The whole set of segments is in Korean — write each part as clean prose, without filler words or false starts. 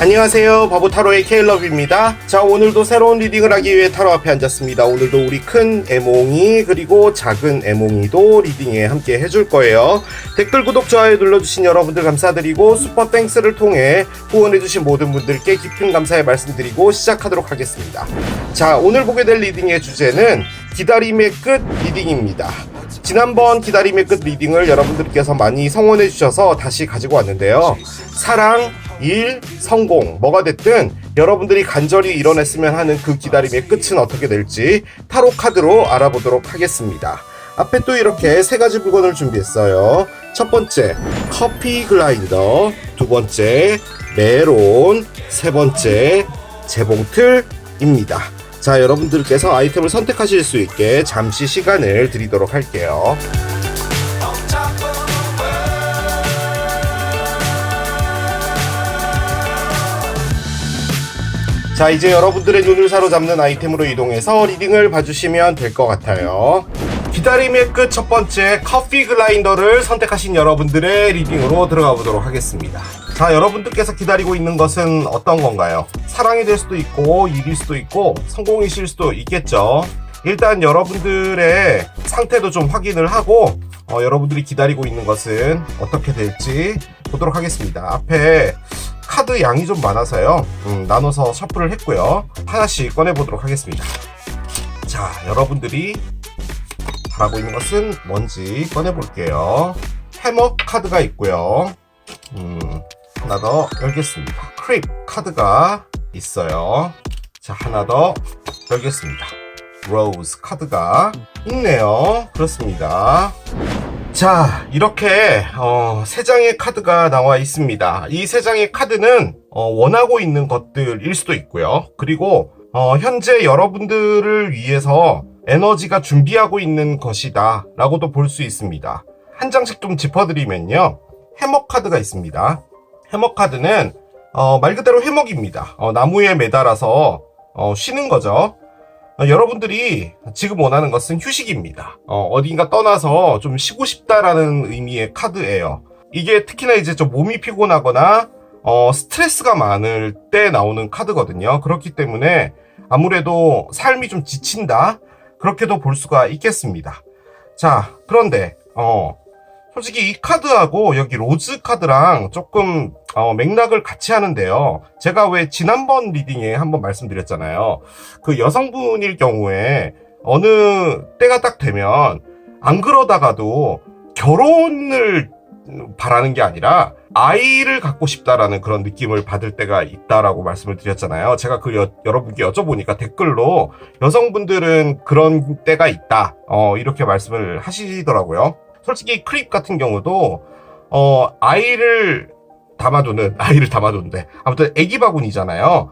안녕하세요, 바보타로의 케일러브입니다. 자, 오늘도 새로운 리딩을 하기 위해 타로 앞에 앉았습니다. 오늘도 우리 큰 애몽이 그리고 작은 애몽이도 리딩에 함께 해줄 거예요. 댓글, 구독, 좋아요 눌러주신 여러분들 감사드리고 슈퍼 땡스를 통해 후원해주신 모든 분들께 깊은 감사의 말씀드리고 시작하도록 하겠습니다. 자, 오늘 보게 될 리딩의 주제는 기다림의 끝 리딩입니다. 지난번 기다림의 끝 리딩을 여러분들께서 많이 성원해 주셔서 다시 가지고 왔는데요. 사랑, 일, 성공, 뭐가 됐든 여러분들이 간절히 이뤄냈으면 하는 그 기다림의 끝은 어떻게 될지 타로 카드로 알아보도록 하겠습니다. 앞에 또 이렇게 세 가지 물건을 준비했어요. 첫 번째, 커피 글라인더, 두 번째, 메론, 세 번째, 재봉틀입니다. 자, 여러분들께서 아이템을 선택하실 수 있게 잠시 시간을 드리도록 할게요. 자, 이제 여러분들의 눈을 사로잡는 아이템으로 이동해서 리딩을 봐주시면 될 것 같아요. 기다림의 끝 첫 번째, 커피 글라인더를 선택하신 여러분들의 리딩으로 들어가 보도록 하겠습니다. 자, 여러분들께서 기다리고 있는 것은 어떤 건가요? 사랑이 될 수도 있고 일일 수도 있고 성공이실 수도 있겠죠. 일단 여러분들의 상태도 좀 확인을 하고 여러분들이 기다리고 있는 것은 어떻게 될지 보도록 하겠습니다. 앞에 카드 양이 좀 많아서요, 나눠서 셔플을 했고요. 하나씩 꺼내보도록 하겠습니다. 자, 여러분들이 바라고 있는 것은 뭔지 꺼내볼게요. 해머 카드가 있고요. 하나 더 열겠습니다. 크립 카드가 있어요. 자, 하나 더 열겠습니다. 로즈 카드가 있네요. 그렇습니다. 자, 이렇게 세 장의 카드가 나와 있습니다. 이 세 장의 카드는 원하고 있는 것들일 수도 있고요. 그리고 현재 여러분들을 위해서 에너지가 준비하고 있는 것이다 라고도 볼 수 있습니다. 한 장씩 좀 짚어드리면요, 해먹 카드가 있습니다. 해먹 카드는 말 그대로 해먹입니다. 나무에 매달아서 쉬는 거죠. 여러분들이 지금 원하는 것은 휴식입니다. 어딘가 떠나서 좀 쉬고 싶다라는 의미의 카드예요. 이게 특히나 이제 좀 몸이 피곤하거나 스트레스가 많을 때 나오는 카드거든요. 그렇기 때문에 아무래도 삶이 좀 지친다, 그렇게도 볼 수가 있겠습니다. 자, 그런데 솔직히 이 카드하고 여기 로즈 카드랑 조금 맥락을 같이 하는데요. 제가 왜 지난번 리딩에 한번 말씀드렸잖아요. 그 여성분일 경우에 어느 때가 딱 되면 안 그러다가도 결혼을 바라는 게 아니라 아이를 갖고 싶다라는 그런 느낌을 받을 때가 있다라고 말씀을 드렸잖아요. 제가 여러분께 여쭤보니까 댓글로 여성분들은 그런 때가 있다, 이렇게 말씀을 하시더라고요. 솔직히 크립 같은 경우도 아이를 담아두는데 아무튼 애기 바구니잖아요.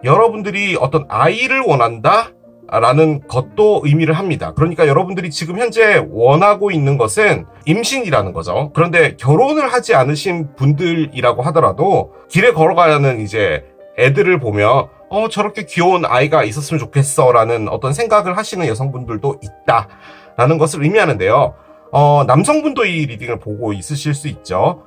여러분들이 어떤 아이를 원한다 라는 것도 의미를 합니다. 그러니까 여러분들이 지금 현재 원하고 있는 것은 임신이라는 거죠. 그런데 결혼을 하지 않으신 분들이라고 하더라도 길에 걸어가는 이제 애들을 보면 저렇게 귀여운 아이가 있었으면 좋겠어 라는 어떤 생각을 하시는 여성분들도 있다 라는 것을 의미하는데요. 남성분도 이 리딩을 보고 있으실 수 있죠.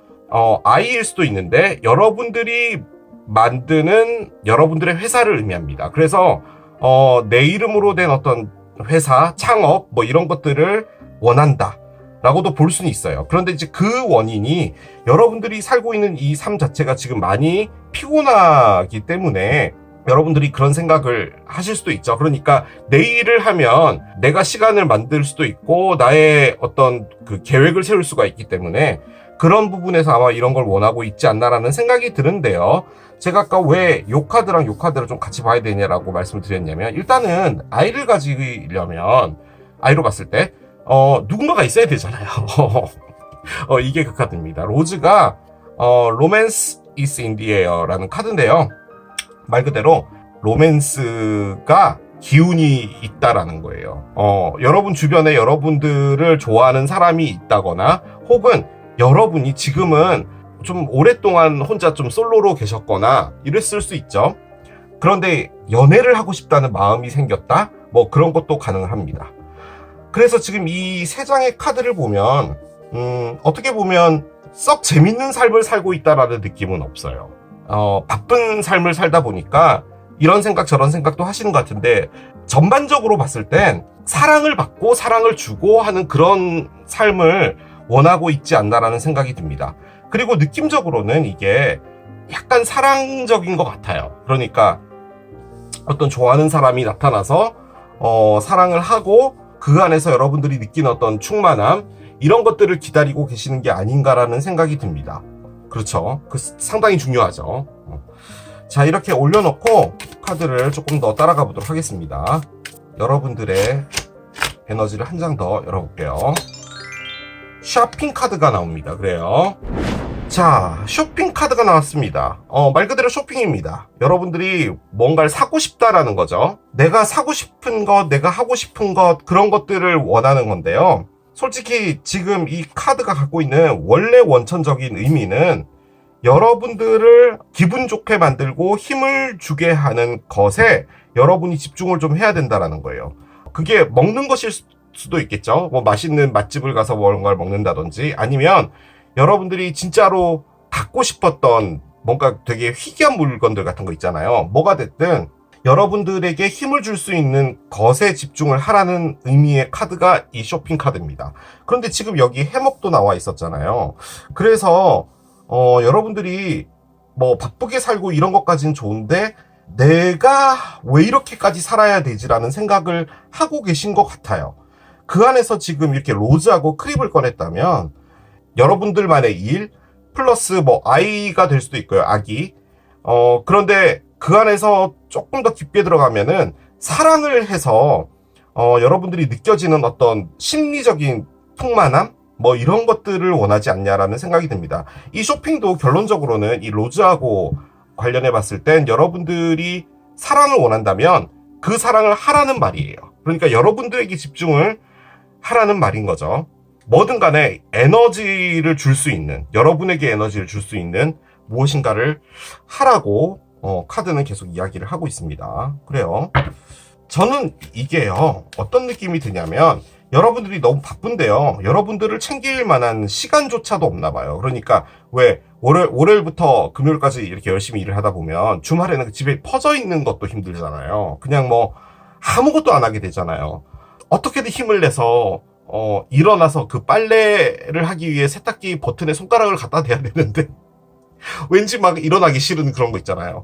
아이일 수도 있는데 여러분들이 만드는 여러분들의 회사를 의미합니다. 그래서 내 이름으로 된 어떤 회사, 창업 뭐 이런 것들을 원한다 라고도 볼 수는 있어요. 그런데 이제 그 원인이 여러분들이 살고 있는 이 삶 자체가 지금 많이 피곤하기 때문에 여러분들이 그런 생각을 하실 수도 있죠. 그러니까 내 일을 하면 내가 시간을 만들 수도 있고 나의 어떤 그 계획을 세울 수가 있기 때문에 그런 부분에서 아마 이런 걸 원하고 있지 않나라는 생각이 드는데요. 제가 아까 왜 요 카드랑 요 카드를 좀 같이 봐야 되냐라고 말씀을 드렸냐면, 일단은 아이를 가지려면 아이로 봤을 때 누군가가 있어야 되잖아요. 이게 그 카드입니다. 로즈가 Romance is in the air라는 카드인데요. 말 그대로 로맨스가 기운이 있다라는 거예요. 여러분 주변에 여러분들을 좋아하는 사람이 있다거나 혹은 여러분이 지금은 좀 오랫동안 혼자 좀 솔로로 계셨거나 이랬을 수 있죠. 그런데 연애를 하고 싶다는 마음이 생겼다? 뭐 그런 것도 가능합니다. 그래서 지금 이 세 장의 카드를 보면 어떻게 보면 썩 재밌는 삶을 살고 있다라는 느낌은 없어요. 바쁜 삶을 살다 보니까 이런 생각 저런 생각도 하시는 것 같은데, 전반적으로 봤을 땐 사랑을 받고 사랑을 주고 하는 그런 삶을 원하고 있지 않나라는 생각이 듭니다. 그리고 느낌적으로는 이게 약간 사랑적인 것 같아요. 그러니까 어떤 좋아하는 사람이 나타나서 사랑을 하고 그 안에서 여러분들이 느끼는 어떤 충만함, 이런 것들을 기다리고 계시는 게 아닌가라는 생각이 듭니다. 그렇죠. 상당히 중요하죠. 자, 이렇게 올려놓고 카드를 조금 더 따라가 보도록 하겠습니다. 여러분들의 에너지를 한 장 더 열어볼게요. 쇼핑 카드가 나옵니다. 그래요. 자, 쇼핑 카드가 나왔습니다. 말 그대로 쇼핑입니다. 여러분들이 뭔가를 사고 싶다라는 거죠. 내가 사고 싶은 것, 내가 하고 싶은 것, 그런 것들을 원하는 건데요. 솔직히 지금 이 카드가 갖고 있는 원래 원천적인 의미는 여러분들을 기분 좋게 만들고 힘을 주게 하는 것에 여러분이 집중을 좀 해야 된다라는 거예요. 그게 먹는 것일 수도 있겠죠. 뭐 맛있는 맛집을 가서 뭔가를 먹는다든지, 아니면 여러분들이 진짜로 갖고 싶었던 뭔가 되게 희귀한 물건들 같은 거 있잖아요. 뭐가 됐든 여러분들에게 힘을 줄 수 있는 것에 집중을 하라는 의미의 카드가 이 쇼핑 카드입니다. 그런데 지금 여기 해먹도 나와 있었잖아요. 그래서 여러분들이 뭐 바쁘게 살고 이런 것까지는 좋은데, 내가 왜 이렇게까지 살아야 되지라는 생각을 하고 계신 것 같아요. 그 안에서 지금 이렇게 로즈하고 크립을 꺼냈다면 여러분들만의 일 플러스 뭐 아이가 될 수도 있고요. 아기. 그런데 그 안에서 조금 더 깊게 들어가면은 사랑을 해서 여러분들이 느껴지는 어떤 심리적인 풍만함, 뭐 이런 것들을 원하지 않냐라는 생각이 듭니다. 이 쇼핑도 결론적으로는 이 로즈하고 관련해 봤을 땐 여러분들이 사랑을 원한다면 그 사랑을 하라는 말이에요. 그러니까 여러분들에게 집중을 하라는 말인 거죠. 뭐든 간에 에너지를 줄 수 있는, 여러분에게 에너지를 줄 수 있는 무엇인가를 하라고 카드는 계속 이야기를 하고 있습니다. 그래요. 저는 이게요, 어떤 느낌이 드냐면, 여러분들이 너무 바쁜데요, 여러분들을 챙길 만한 시간조차도 없나 봐요. 그러니까 왜 월요일부터 금요일까지 이렇게 열심히 일을 하다 보면 주말에는 집에 퍼져 있는 것도 힘들잖아요. 그냥 뭐 아무것도 안 하게 되잖아요. 어떻게든 힘을 내서 일어나서 그 빨래를 하기 위해 세탁기 버튼에 손가락을 갖다 대야 되는데 왠지 막 일어나기 싫은 그런 거 있잖아요.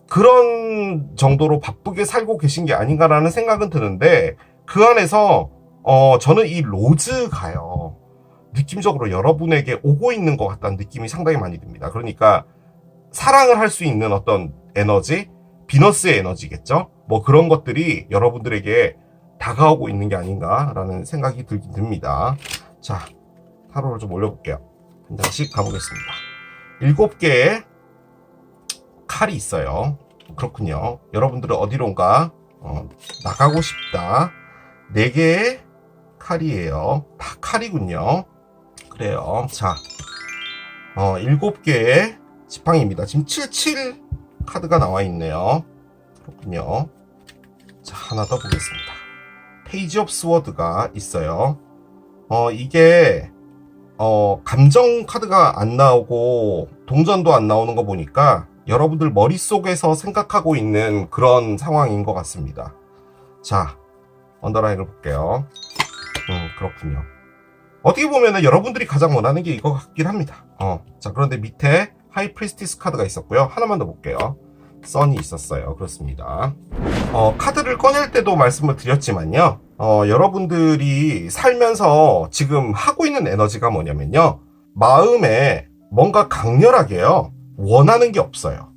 그런 정도로 바쁘게 살고 계신 게 아닌가라는 생각은 드는데, 그 안에서 저는 이 로즈가요, 느낌적으로 여러분에게 오고 있는 것 같다는 느낌이 상당히 많이 듭니다. 그러니까 사랑을 할 수 있는 어떤 에너지, 비너스의 에너지겠죠? 뭐 그런 것들이 여러분들에게 다가오고 있는 게 아닌가라는 생각이 들긴 듭니다. 자, 타로를 좀 올려볼게요. 한 장씩 가보겠습니다. 7개의 칼이 있어요. 그렇군요. 여러분들은 어디론가 나가고 싶다. 4개의 칼이에요. 다 칼이군요. 그래요. 자, 7개의 지팡이입니다. 지금 77 카드가 나와 있네요. 그렇군요. 자, 하나 더 보겠습니다. 페이지 오브 스워드가 있어요. 이게 감정 카드가 안 나오고 동전도 안 나오는 거 보니까 여러분들 머릿속에서 생각하고 있는 그런 상황인 것 같습니다. 자, 언더라인을 볼게요. 그렇군요. 어떻게 보면은 여러분들이 가장 원하는 게 이거 같긴 합니다. 자, 그런데 밑에 하이 프리스티스 카드가 있었고요. 하나만 더 볼게요. 선이 있었어요. 그렇습니다. 카드를 꺼낼 때도 말씀을 드렸지만요. 여러분들이 살면서 지금 하고 있는 에너지가 뭐냐면요, 마음에 뭔가 강렬하게요, 원하는 게 없어요.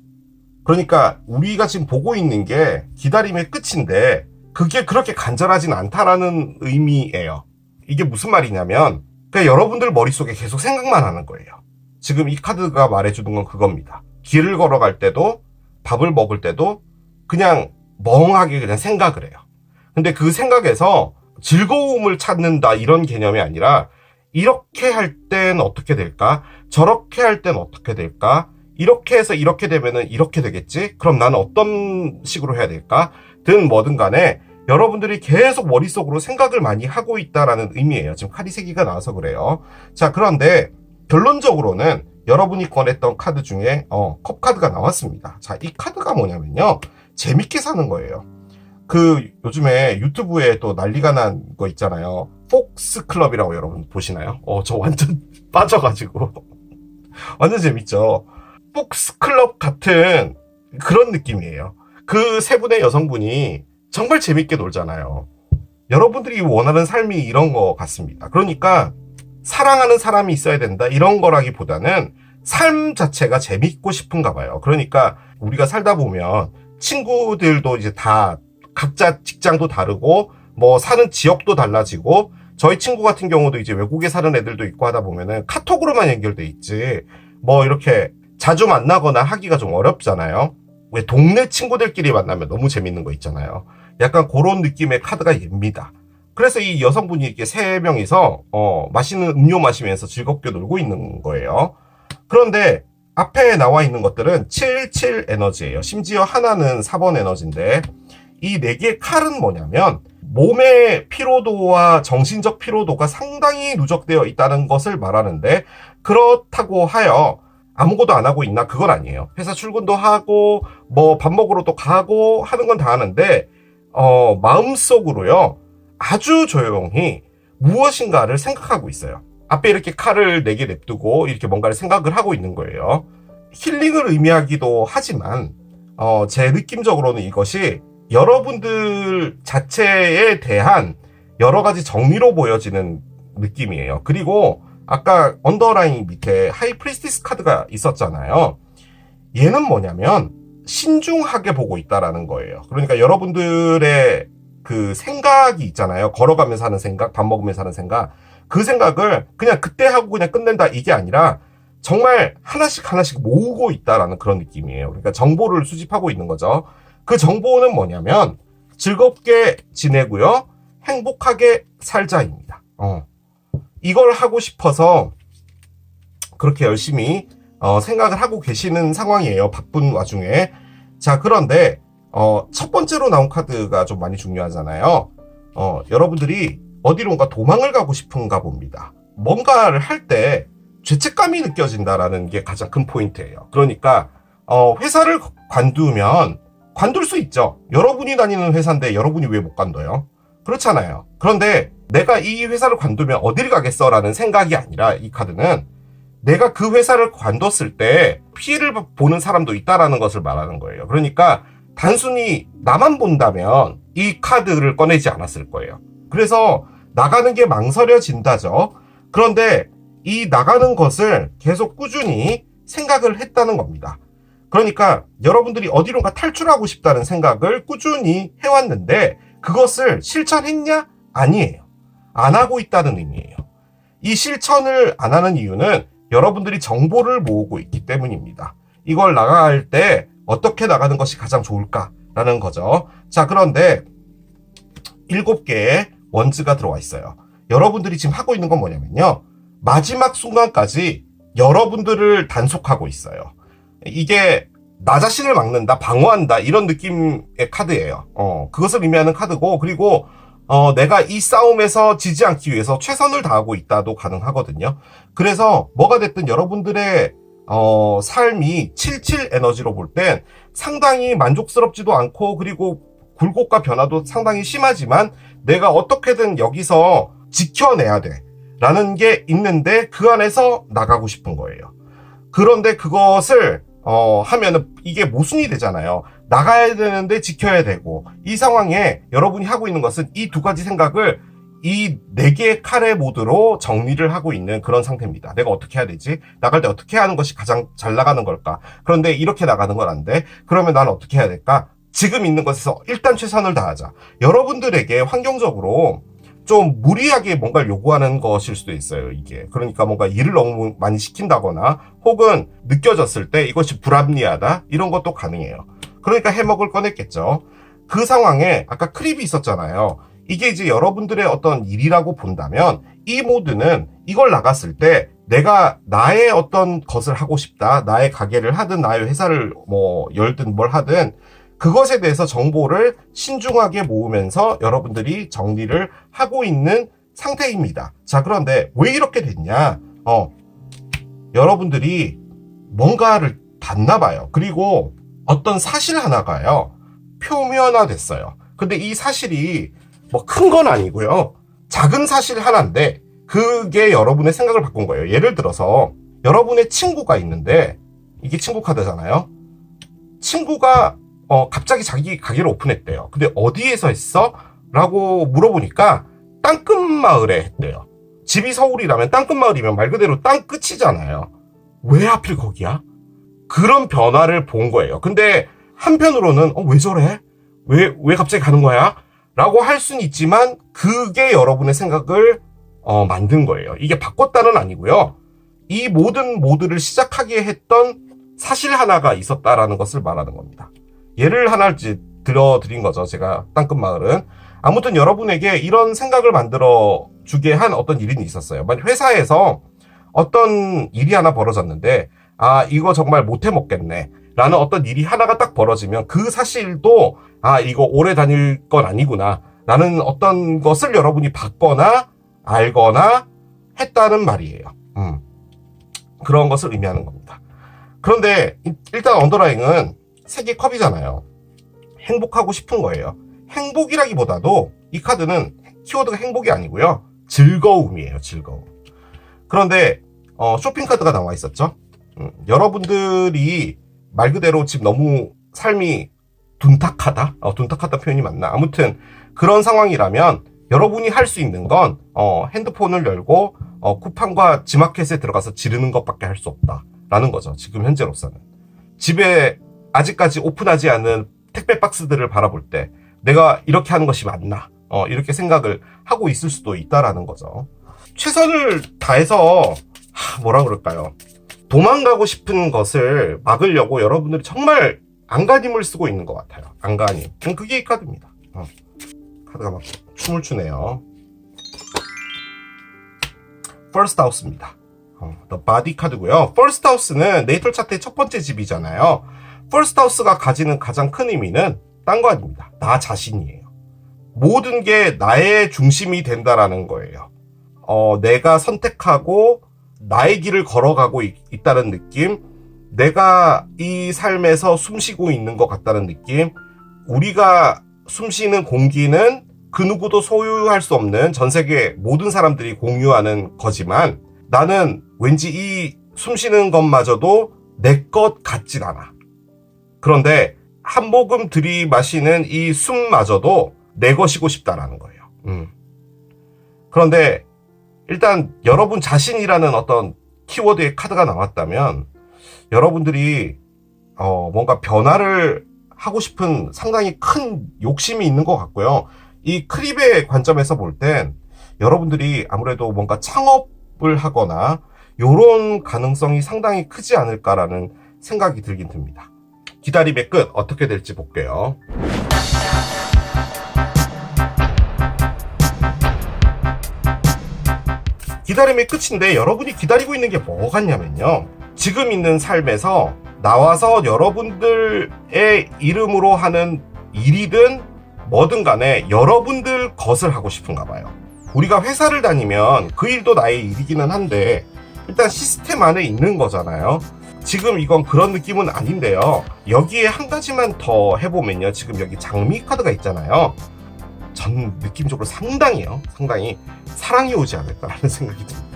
그러니까 우리가 지금 보고 있는 게 기다림의 끝인데 그게 그렇게 간절하진 않다라는 의미예요. 이게 무슨 말이냐면, 그냥 여러분들 머릿속에 계속 생각만 하는 거예요. 지금 이 카드가 말해주는 건 그겁니다. 길을 걸어갈 때도 밥을 먹을 때도 그냥 멍하게 그냥 생각을 해요. 근데 그 생각에서 즐거움을 찾는다 이런 개념이 아니라, 이렇게 할 땐 어떻게 될까? 저렇게 할 땐 어떻게 될까? 이렇게 해서 이렇게 되면은 이렇게 되겠지? 그럼 나는 어떤 식으로 해야 될까? 든 뭐든 간에 여러분들이 계속 머릿속으로 생각을 많이 하고 있다라는 의미예요. 지금 칼이 3개가 나와서 그래요. 자, 그런데 결론적으로는 여러분이 꺼냈던 카드 중에 컵 카드가 나왔습니다. 자, 이 카드가 뭐냐면요, 재밌게 사는 거예요. 그 요즘에 유튜브에 또 난리가 난 거 있잖아요. 폭스 클럽이라고 여러분 보시나요? 저 완전 빠져가지고 완전 재밌죠. 폭스 클럽 같은 그런 느낌이에요. 그 세 분의 여성분이 정말 재밌게 놀잖아요. 여러분들이 원하는 삶이 이런 거 같습니다. 그러니까 사랑하는 사람이 있어야 된다 이런 거라기보다는 삶 자체가 재밌고 싶은가 봐요. 그러니까 우리가 살다 보면 친구들도 이제 다 각자 직장도 다르고 뭐 사는 지역도 달라지고, 저희 친구 같은 경우도 이제 외국에 사는 애들도 있고 하다 보면은 카톡으로만 연결돼 있지 뭐 이렇게 자주 만나거나 하기가 좀 어렵잖아요. 왜 동네 친구들끼리 만나면 너무 재밌는 거 있잖아요. 약간 그런 느낌의 카드가 옅니다. 그래서 이 여성분이 이렇게 세 명이서 맛있는 음료 마시면서 즐겁게 놀고 있는 거예요. 그런데 앞에 나와 있는 것들은 77 에너지예요. 심지어 하나는 4번 에너지인데, 이 4개의 칼은 뭐냐면 몸의 피로도와 정신적 피로도가 상당히 누적되어 있다는 것을 말하는데, 그렇다고 하여 아무것도 안 하고 있나? 그건 아니에요. 회사 출근도 하고 뭐 밥 먹으러 또 가고 하는 건 다 하는데 마음속으로요 아주 조용히 무엇인가를 생각하고 있어요. 앞에 이렇게 칼을 4개 냅두고 이렇게 뭔가를 생각을 하고 있는 거예요. 힐링을 의미하기도 하지만 제 느낌적으로는 이것이 여러분들 자체에 대한 여러 가지 정리로 보여지는 느낌이에요. 그리고 아까 언더라인 밑에 하이프리스티스 카드가 있었잖아요. 얘는 뭐냐면 신중하게 보고 있다라는 거예요. 그러니까 여러분들의 그 생각이 있잖아요. 걸어가면서 하는 생각, 밥 먹으면서 하는 생각, 그 생각을 그냥 그때 하고 그냥 끝낸다 이게 아니라 정말 하나씩 하나씩 모으고 있다라는 그런 느낌이에요. 그러니까 정보를 수집하고 있는 거죠. 그 정보는 뭐냐면 즐겁게 지내고요, 행복하게 살자입니다. 이걸 하고 싶어서 그렇게 열심히 생각을 하고 계시는 상황이에요. 바쁜 와중에. 자, 그런데 첫 번째로 나온 카드가 좀 많이 중요하잖아요. 여러분들이 어디론가 도망을 가고 싶은가 봅니다. 뭔가를 할 때 죄책감이 느껴진다라는 게 가장 큰 포인트예요. 그러니까 회사를 관둘 수 있죠. 여러분이 다니는 회사인데 여러분이 왜 못 관둬요? 그렇잖아요. 그런데 내가 이 회사를 관두면 어딜 가겠어? 라는 생각이 아니라, 이 카드는 내가 그 회사를 관뒀을 때 피해를 보는 사람도 있다라는 것을 말하는 거예요. 그러니까 단순히 나만 본다면 이 카드를 꺼내지 않았을 거예요. 그래서 나가는 게 망설여진다죠. 그런데 이 나가는 것을 계속 꾸준히 생각을 했다는 겁니다. 그러니까 여러분들이 어디론가 탈출하고 싶다는 생각을 꾸준히 해왔는데 그것을 실천했냐? 아니에요. 안 하고 있다는 의미예요. 이 실천을 안 하는 이유는 여러분들이 정보를 모으고 있기 때문입니다. 이걸 나갈 때 어떻게 나가는 것이 가장 좋을까라는 거죠. 자, 그런데 7개의 원즈가 들어와 있어요. 여러분들이 지금 하고 있는 건 뭐냐면요, 마지막 순간까지 여러분들을 단속하고 있어요. 이게 나 자신을 막는다, 방어한다, 이런 느낌의 카드예요. 그것을 의미하는 카드고, 그리고 내가 이 싸움에서 지지 않기 위해서 최선을 다하고 있다도 가능하거든요. 그래서 뭐가 됐든 여러분들의 삶이 77 에너지로 볼 땐 상당히 만족스럽지도 않고, 그리고 굴곡과 변화도 상당히 심하지만 내가 어떻게든 여기서 지켜내야 돼 라는 게 있는데 그 안에서 나가고 싶은 거예요. 그런데 그것을 하면은 이게 모순이 되잖아요. 나가야 되는데 지켜야 되고, 이 상황에 여러분이 하고 있는 것은 이 두 가지 생각을 이 4개의 칼의 모드로 정리를 하고 있는 그런 상태입니다. 내가 어떻게 해야 되지? 나갈 때 어떻게 하는 것이 가장 잘 나가는 걸까? 그런데 이렇게 나가는 건 안 돼. 그러면 난 어떻게 해야 될까? 지금 있는 것에서 일단 최선을 다하자. 여러분들에게 환경적으로 좀 무리하게 뭔가를 요구하는 것일 수도 있어요, 이게. 그러니까 뭔가 일을 너무 많이 시킨다거나 혹은 느껴졌을 때 이것이 불합리하다, 이런 것도 가능해요. 그러니까 해먹을 꺼냈겠죠. 그 상황에 아까 크립이 있었잖아요. 이게 이제 여러분들의 어떤 일이라고 본다면 이 모드는 이걸 나갔을 때 내가 나의 어떤 것을 하고 싶다, 나의 가게를 하든 나의 회사를 뭐 열든 뭘 하든 그것에 대해서 정보를 신중하게 모으면서 여러분들이 정리를 하고 있는 상태입니다. 자, 그런데 왜 이렇게 됐냐? 여러분들이 뭔가를 봤나 봐요. 그리고 어떤 사실 하나가요, 표면화됐어요. 근데 이 사실이 뭐 큰 건 아니고요. 작은 사실 하나인데 그게 여러분의 생각을 바꾼 거예요. 예를 들어서 여러분의 친구가 있는데, 이게 친구 카드잖아요. 친구가 갑자기 자기 가게를 오픈했대요. 근데 어디에서 했어? 라고 물어보니까 땅끝마을에 했대요. 집이 서울이라면 땅끝마을이면 말 그대로 땅끝이잖아요. 왜 하필 거기야? 그런 변화를 본 거예요. 근데 한편으로는 왜 저래? 왜 갑자기 가는 거야? 라고 할 수는 있지만 그게 여러분의 생각을 만든 거예요. 이게 바꿨다는 아니고요. 이 모든 모드를 시작하게 했던 사실 하나가 있었다라는 것을 말하는 겁니다. 예를 하나 들어드린 거죠. 제가 땅끝마을은. 아무튼 여러분에게 이런 생각을 만들어 주게 한 어떤 일이 있었어요. 만약 회사에서 어떤 일이 하나 벌어졌는데, 이거 정말 못해 먹겠네 라는 어떤 일이 하나가 딱 벌어지면 그 사실도 이거 오래 다닐 건 아니구나 라는 어떤 것을 여러분이 받거나 알거나 했다는 말이에요. 그런 것을 의미하는 겁니다. 그런데 일단 언더라인은 세계 컵이잖아요. 행복하고 싶은 거예요. 행복이라기보다도 이 카드는 키워드가 행복이 아니고요, 즐거움이에요. 즐거움. 그런데 쇼핑 카드가 나와 있었죠. 여러분들이 말 그대로 지금 너무 삶이 둔탁하다? 둔탁하다 표현이 맞나? 아무튼 그런 상황이라면 여러분이 할 수 있는 건 핸드폰을 열고 쿠팡과 지마켓에 들어가서 지르는 것밖에 할 수 없다라는 거죠. 지금 현재로서는. 집에 아직까지 오픈하지 않은 택배 박스들을 바라볼 때 내가 이렇게 하는 것이 맞나? 이렇게 생각을 하고 있을 수도 있다라는 거죠. 최선을 다해서 뭐라 그럴까요? 도망가고 싶은 것을 막으려고 여러분들이 정말 안간힘을 쓰고 있는 것 같아요. 안간힘. 그게 이 카드입니다. 카드가 막 춤을 추네요. First House입니다. The Body 카드고요. First House는 네이털 차트의 첫 번째 집이잖아요. First House가 가지는 가장 큰 의미는 딴 거 아닙니다. 나 자신이에요. 모든 게 나의 중심이 된다라는 거예요. 내가 선택하고 나의 길을 걸어가고 있다는 느낌, 내가 이 삶에서 숨쉬고 있는 것 같다는 느낌, 우리가 숨쉬는 공기는 그 누구도 소유할 수 없는 전 세계 모든 사람들이 공유하는 거지만 나는 왠지 이 숨쉬는 것마저도 내 것 같진 않아. 그런데 한 모금 들이마시는 이 숨마저도 내 것이고 싶다라는 거예요. 그런데 일단 여러분 자신이라는 어떤 키워드의 카드가 나왔다면 여러분들이 뭔가 변화를 하고 싶은 상당히 큰 욕심이 있는 것 같고요. 이 크립의 관점에서 볼 땐 여러분들이 아무래도 뭔가 창업을 하거나 이런 가능성이 상당히 크지 않을까라는 생각이 들긴 듭니다. 기다림의 끝 어떻게 될지 볼게요. 기다림의 끝인데 여러분이 기다리고 있는 게 뭐 같냐면요, 지금 있는 삶에서 나와서 여러분들의 이름으로 하는 일이든 뭐든 간에 여러분들 것을 하고 싶은가 봐요. 우리가 회사를 다니면 그 일도 나의 일이기는 한데 일단 시스템 안에 있는 거잖아요. 지금 이건 그런 느낌은 아닌데요. 여기에 한 가지만 더 해보면요, 지금 여기 장미 카드가 있잖아요. 전 느낌적으로 상당히 사랑이 오지 않을까라는 생각이 듭니다.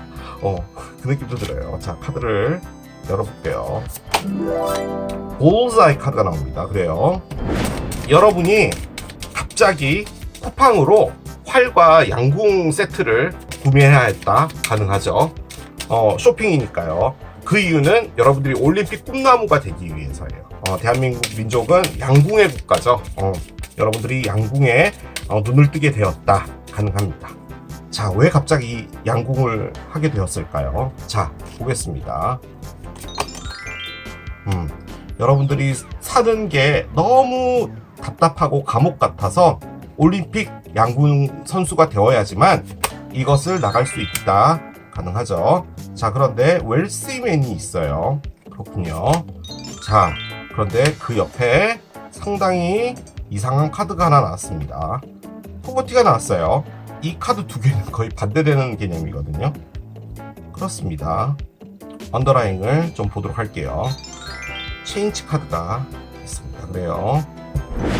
그 느낌도 들어요. 자, 카드를 열어볼게요. 볼즈아이 카드가 나옵니다. 그래요, 여러분이 갑자기 쿠팡으로 활과 양궁 세트를 구매해야 했다. 가능하죠. 쇼핑이니까요. 그 이유는 여러분들이 올림픽 꿈나무가 되기 위해서예요. 대한민국 민족은 양궁의 국가죠. 여러분들이 양궁에 눈을 뜨게 되었다. 가능합니다. 자, 왜 갑자기 양궁을 하게 되었을까요? 자, 보겠습니다. 여러분들이 사는 게 너무 답답하고 감옥 같아서 올림픽 양궁 선수가 되어야지만 이것을 나갈 수 있다. 가능하죠. 자, 그런데 웰스맨이 있어요. 그렇군요. 자, 그런데 그 옆에 상당히 이상한 카드가 하나 나왔습니다. 포버티가 나왔어요. 이 카드 두 개는 거의 반대되는 개념이거든요. 그렇습니다. 언더라인을 좀 보도록 할게요. 체인지 카드가 있습니다. 그래요.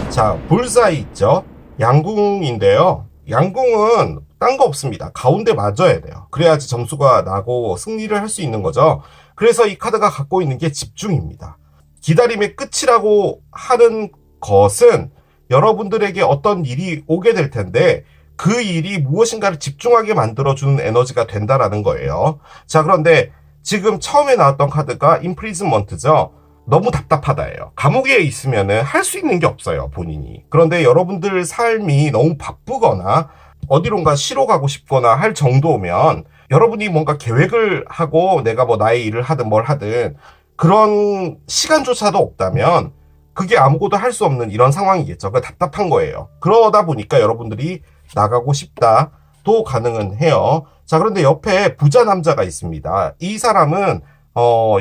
자, 불사이 있죠? 양궁인데요. 양궁은 딴 거 없습니다. 가운데 맞아야 돼요. 그래야지 점수가 나고 승리를 할 수 있는 거죠. 그래서 이 카드가 갖고 있는 게 집중입니다. 기다림의 끝이라고 하는 것은 여러분들에게 어떤 일이 오게 될 텐데 그 일이 무엇인가를 집중하게 만들어주는 에너지가 된다라는 거예요. 자, 그런데 지금 처음에 나왔던 카드가 임프리즈먼트죠. 너무 답답하다예요. 감옥에 있으면은 할 수 있는 게 없어요, 본인이. 그런데 여러분들 삶이 너무 바쁘거나 어디론가 쉬러 가고 싶거나 할 정도면 여러분이 뭔가 계획을 하고 내가 뭐 나의 일을 하든 뭘 하든 그런 시간조차도 없다면 그게 아무것도 할 수 없는 이런 상황이겠죠. 그 답답한 거예요. 그러다 보니까 여러분들이 나가고 싶다도 가능은 해요. 자, 그런데 옆에 부자 남자가 있습니다. 이 사람은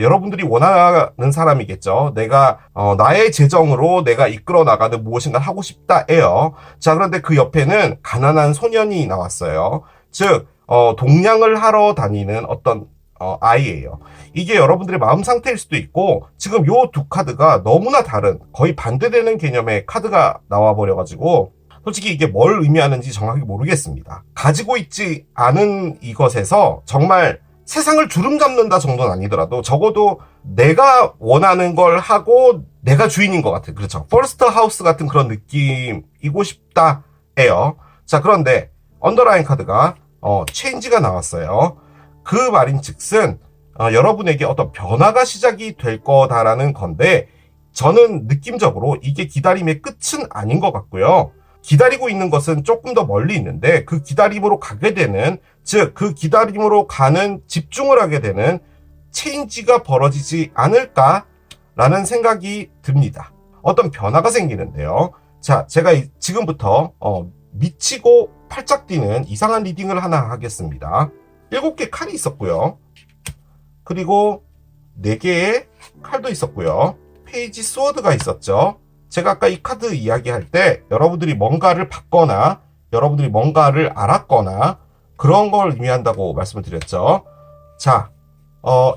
여러분들이 원하는 사람이겠죠. 내가 나의 재정으로 내가 이끌어 나가는 무엇인가 하고 싶다예요. 자, 그런데 그 옆에는 가난한 소년이 나왔어요. 즉 동냥을 하러 다니는 어떤 아이예요. 이게 여러분들의 마음 상태일 수도 있고 지금 요 두 카드가 너무나 다른 거의 반대되는 개념의 카드가 나와버려가지고 솔직히 이게 뭘 의미하는지 정확히 모르겠습니다. 가지고 있지 않은 이것에서 정말 세상을 주름 잡는다 정도는 아니더라도 적어도 내가 원하는 걸 하고 내가 주인인 것 같아요. 그렇죠. 퍼스트 하우스 같은 그런 느낌이고 싶다예요. 자, 그런데 언더라인 카드가 체인지가 나왔어요. 그 말인 즉슨 여러분에게 어떤 변화가 시작이 될 거다라는 건데 저는 느낌적으로 이게 기다림의 끝은 아닌 것 같고요. 기다리고 있는 것은 조금 더 멀리 있는데 그 기다림으로 가게 되는, 즉 그 기다림으로 가는 집중을 하게 되는 체인지가 벌어지지 않을까라는 생각이 듭니다. 어떤 변화가 생기는데요. 자, 제가 지금부터 미치고 팔짝 뛰는 이상한 리딩을 하나 하겠습니다. 7개 칼이 있었고요. 그리고 4개의 칼도 있었고요. 페이지 스워드가 있었죠. 제가 아까 이 카드 이야기할 때 여러분들이 뭔가를 받거나 여러분들이 뭔가를 알았거나 그런 걸 의미한다고 말씀을 드렸죠. 자,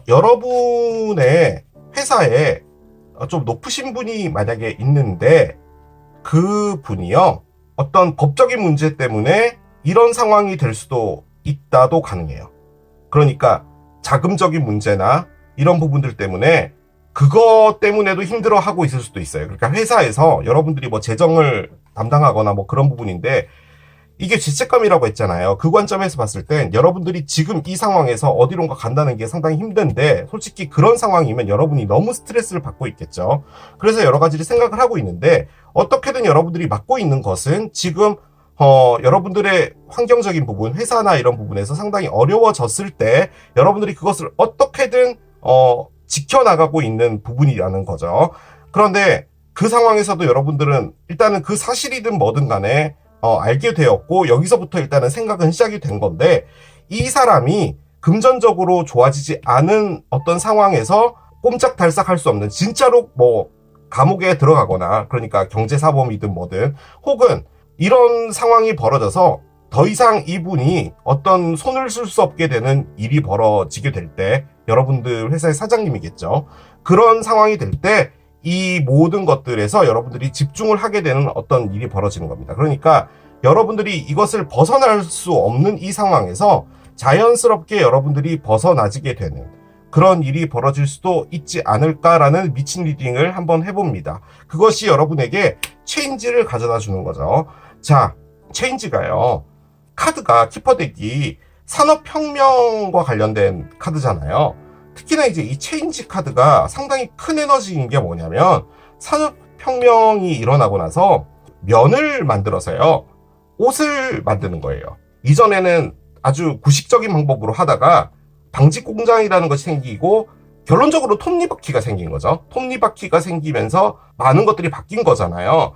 여러분의 회사에 좀 높으신 분이 만약에 있는데 그 분이요, 어떤 법적인 문제 때문에 이런 상황이 될 수도 있다도 가능해요. 그러니까 자금적인 문제나 이런 부분들 때문에 그것 때문에도 힘들어하고 있을 수도 있어요. 그러니까 회사에서 여러분들이 뭐 재정을 담당하거나 뭐 그런 부분인데 이게 죄책감이라고 했잖아요. 그 관점에서 봤을 땐 여러분들이 지금 이 상황에서 어디론가 간다는 게 상당히 힘든데 솔직히 그런 상황이면 여러분이 너무 스트레스를 받고 있겠죠. 그래서 여러 가지를 생각을 하고 있는데 어떻게든 여러분들이 맡고 있는 것은 지금 여러분들의 환경적인 부분, 회사나 이런 부분에서 상당히 어려워졌을 때 여러분들이 그것을 어떻게든 지켜나가고 있는 부분이라는 거죠. 그런데 그 상황에서도 여러분들은 일단은 그 사실이든 뭐든 간에 알게 되었고 여기서부터 일단은 생각은 시작이 된 건데 이 사람이 금전적으로 좋아지지 않은 어떤 상황에서 꼼짝달싹 할 수 없는, 진짜로 뭐 감옥에 들어가거나 그러니까 경제사범이든 뭐든 혹은 이런 상황이 벌어져서 더 이상 이분이 어떤 손을 쓸 수 없게 되는 일이 벌어지게 될 때, 여러분들 회사의 사장님이겠죠. 그런 상황이 될 때 이 모든 것들에서 여러분들이 집중을 하게 되는 어떤 일이 벌어지는 겁니다. 그러니까 여러분들이 이것을 벗어날 수 없는 이 상황에서 자연스럽게 여러분들이 벗어나지게 되는 그런 일이 벌어질 수도 있지 않을까라는 미친 리딩을 한번 해봅니다. 그것이 여러분에게 체인지를 가져다 주는 거죠. 자, 체인지가요, 카드가 키퍼덱이 산업혁명과 관련된 카드잖아요. 특히나 이제 이 체인지 카드가 상당히 큰 에너지인 게 뭐냐면 산업혁명이 일어나고 나서 면을 만들어서요, 옷을 만드는 거예요. 이전에는 아주 구식적인 방법으로 하다가 방직 공장이라는 것이 생기고 결론적으로 톱니바퀴가 생긴 거죠. 톱니바퀴가 생기면서 많은 것들이 바뀐 거잖아요.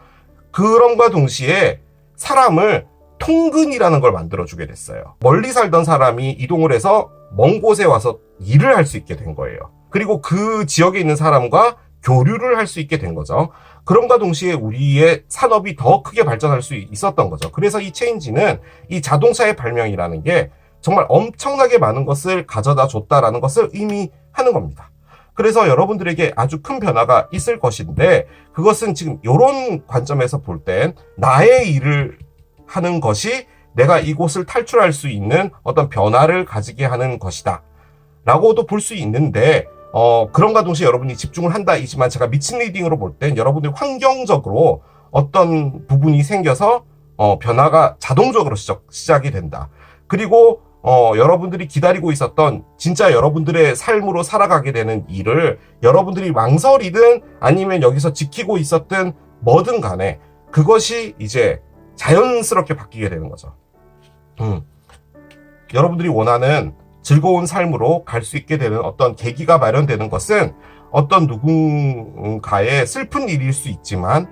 그럼과 동시에 사람을 통근이라는 걸 만들어주게 됐어요. 멀리 살던 사람이 이동을 해서 먼 곳에 와서 일을 할 수 있게 된 거예요. 그리고 그 지역에 있는 사람과 교류를 할 수 있게 된 거죠. 그럼과 동시에 우리의 산업이 더 크게 발전할 수 있었던 거죠. 그래서 이 체인지는 이 자동차의 발명이라는 게 정말 엄청나게 많은 것을 가져다 줬다라는 것을 의미합니다. 하는 겁니다. 그래서 여러분들에게 아주 큰 변화가 있을 것인데, 그것은 지금 이런 관점에서 볼 땐 나의 일을 하는 것이 내가 이곳을 탈출할 수 있는 어떤 변화를 가지게 하는 것이다 라고도 볼 수 있는데, 그런가 동시에 여러분이 집중을 한다이지만, 제가 미친 리딩으로 볼 땐 여러분들이 환경적으로 어떤 부분이 생겨서 변화가 자동적으로 시작이 된다. 그리고 여러분들이 기다리고 있었던 진짜 여러분들의 삶으로 살아가게 되는 일을 여러분들이 망설이든 아니면 여기서 지키고 있었든 뭐든 간에 그것이 이제 자연스럽게 바뀌게 되는 거죠. 여러분들이 원하는 즐거운 삶으로 갈 수 있게 되는 어떤 계기가 마련되는 것은 어떤 누군가의 슬픈 일일 수 있지만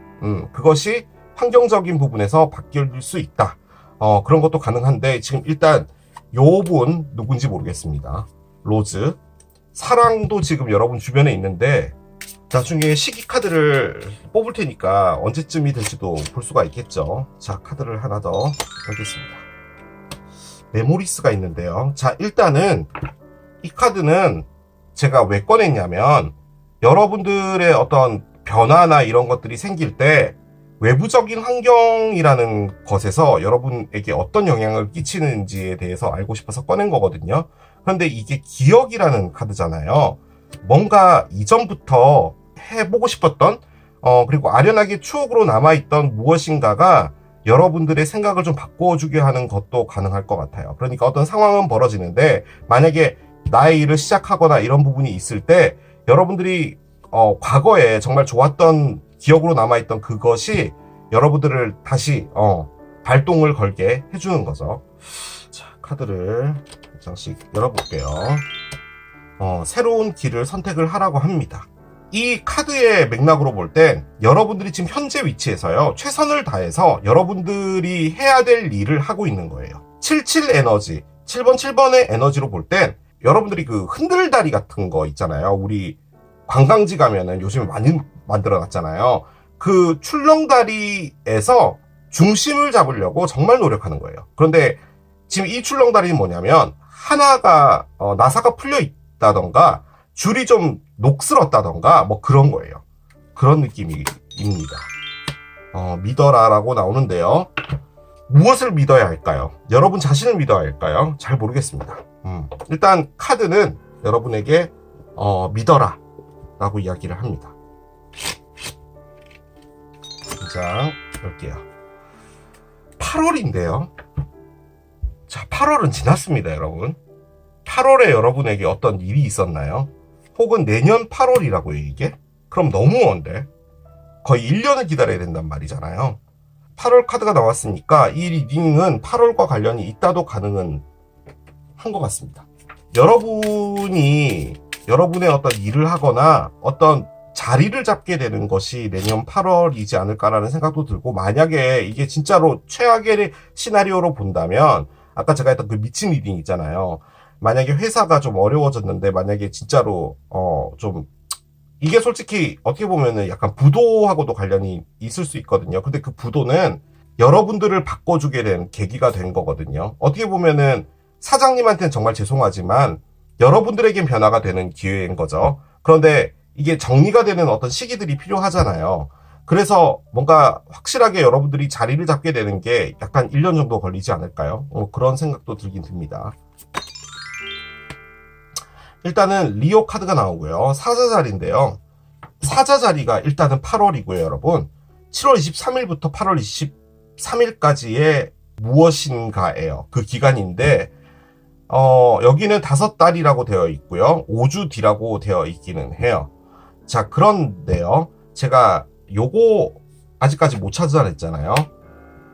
그것이 환경적인 부분에서 바뀔 수 있다. 그런 것도 가능한데, 지금 일단 요분 누군지 모르겠습니다. 로즈. 사랑도 지금 여러분 주변에 있는데, 나중에 시기 카드를 뽑을 테니까 언제쯤이 될지도 볼 수가 있겠죠. 자, 카드를 하나 더 열겠습니다. 메모리스가 있는데요. 자, 일단은 이 카드는 제가 왜 꺼냈냐면, 여러분들의 어떤 변화나 이런 것들이 생길 때 외부적인 환경이라는 것에서 여러분에게 어떤 영향을 끼치는지에 대해서 알고 싶어서 꺼낸 거거든요. 그런데 이게 기억이라는 카드잖아요. 뭔가 이전부터 해보고 싶었던 그리고 아련하게 추억으로 남아있던 무엇인가가 여러분들의 생각을 좀 바꿔주게 하는 것도 가능할 것 같아요. 그러니까 어떤 상황은 벌어지는데, 만약에 나의 일을 시작하거나 이런 부분이 있을 때 여러분들이 과거에 정말 좋았던 기억으로 남아있던 그것이 여러분들을 다시 발동을 걸게 해주는 거죠. 자, 카드를 한 장씩 열어볼게요. 새로운 길을 선택을 하라고 합니다. 이 카드의 맥락으로 볼 땐 여러분들이 지금 현재 위치에서요, 최선을 다해서 여러분들이 해야 될 일을 하고 있는 거예요. 77 에너지, 7번의 에너지로 볼 땐 여러분들이 그 흔들다리 같은 거 있잖아요. 우리 관광지 가면은 요즘에 많이 만들어 놨잖아요. 그 출렁다리에서 중심을 잡으려고 정말 노력하는 거예요. 그런데 지금 이 출렁다리는 뭐냐면, 하나가 나사가 풀려 있다던가 줄이 좀 녹슬었다던가 뭐 그런 거예요. 그런 느낌입니다. 믿어라라고 나오는데요. 무엇을 믿어야 할까요? 여러분 자신을 믿어야 할까요? 잘 모르겠습니다. 일단 카드는 여러분에게 믿어라 라고 이야기를 합니다. 자, 볼게요. 8월인데요. 자, 8월은 지났습니다, 여러분. 8월에 여러분에게 어떤 일이 있었나요? 혹은 내년 8월이라고요, 이게? 그럼 너무 먼데? 거의 1년을 기다려야 된단 말이잖아요. 8월 카드가 나왔으니까 이 리딩은 8월과 관련이 있다도 가능은 한 것 같습니다. 여러분이 여러분의 어떤 일을 하거나 어떤 자리를 잡게 되는 것이 내년 8월이지 않을까라는 생각도 들고, 만약에 이게 진짜로 최악의 시나리오로 본다면, 아까 제가 했던 그 미친 리딩 있잖아요. 만약에 회사가 좀 어려워졌는데, 만약에 진짜로 좀 이게 솔직히 어떻게 보면은 약간 부도하고도 관련이 있을 수 있거든요. 근데 그 부도는 여러분들을 바꿔주게 된 계기가 된 거거든요. 어떻게 보면은 사장님한테는 정말 죄송하지만 여러분들에겐 변화가 되는 기회인 거죠. 그런데 이게 정리가 되는 어떤 시기들이 필요하잖아요. 그래서 뭔가 확실하게 여러분들이 자리를 잡게 되는 게 약간 1년 정도 걸리지 않을까요? 그런 생각도 들긴 듭니다. 일단은 리오 카드가 나오고요. 사자 자리인데요. 사자 자리가 일단은 8월이고요, 여러분. 7월 23일부터 8월 23일까지의 무엇인가예요. 그 기간인데, 여기는 5달이라고 되어 있고요. 5주 뒤라고 되어 있기는 해요. 자, 그런데요. 제가 요거 아직까지 못 찾아냈잖아요.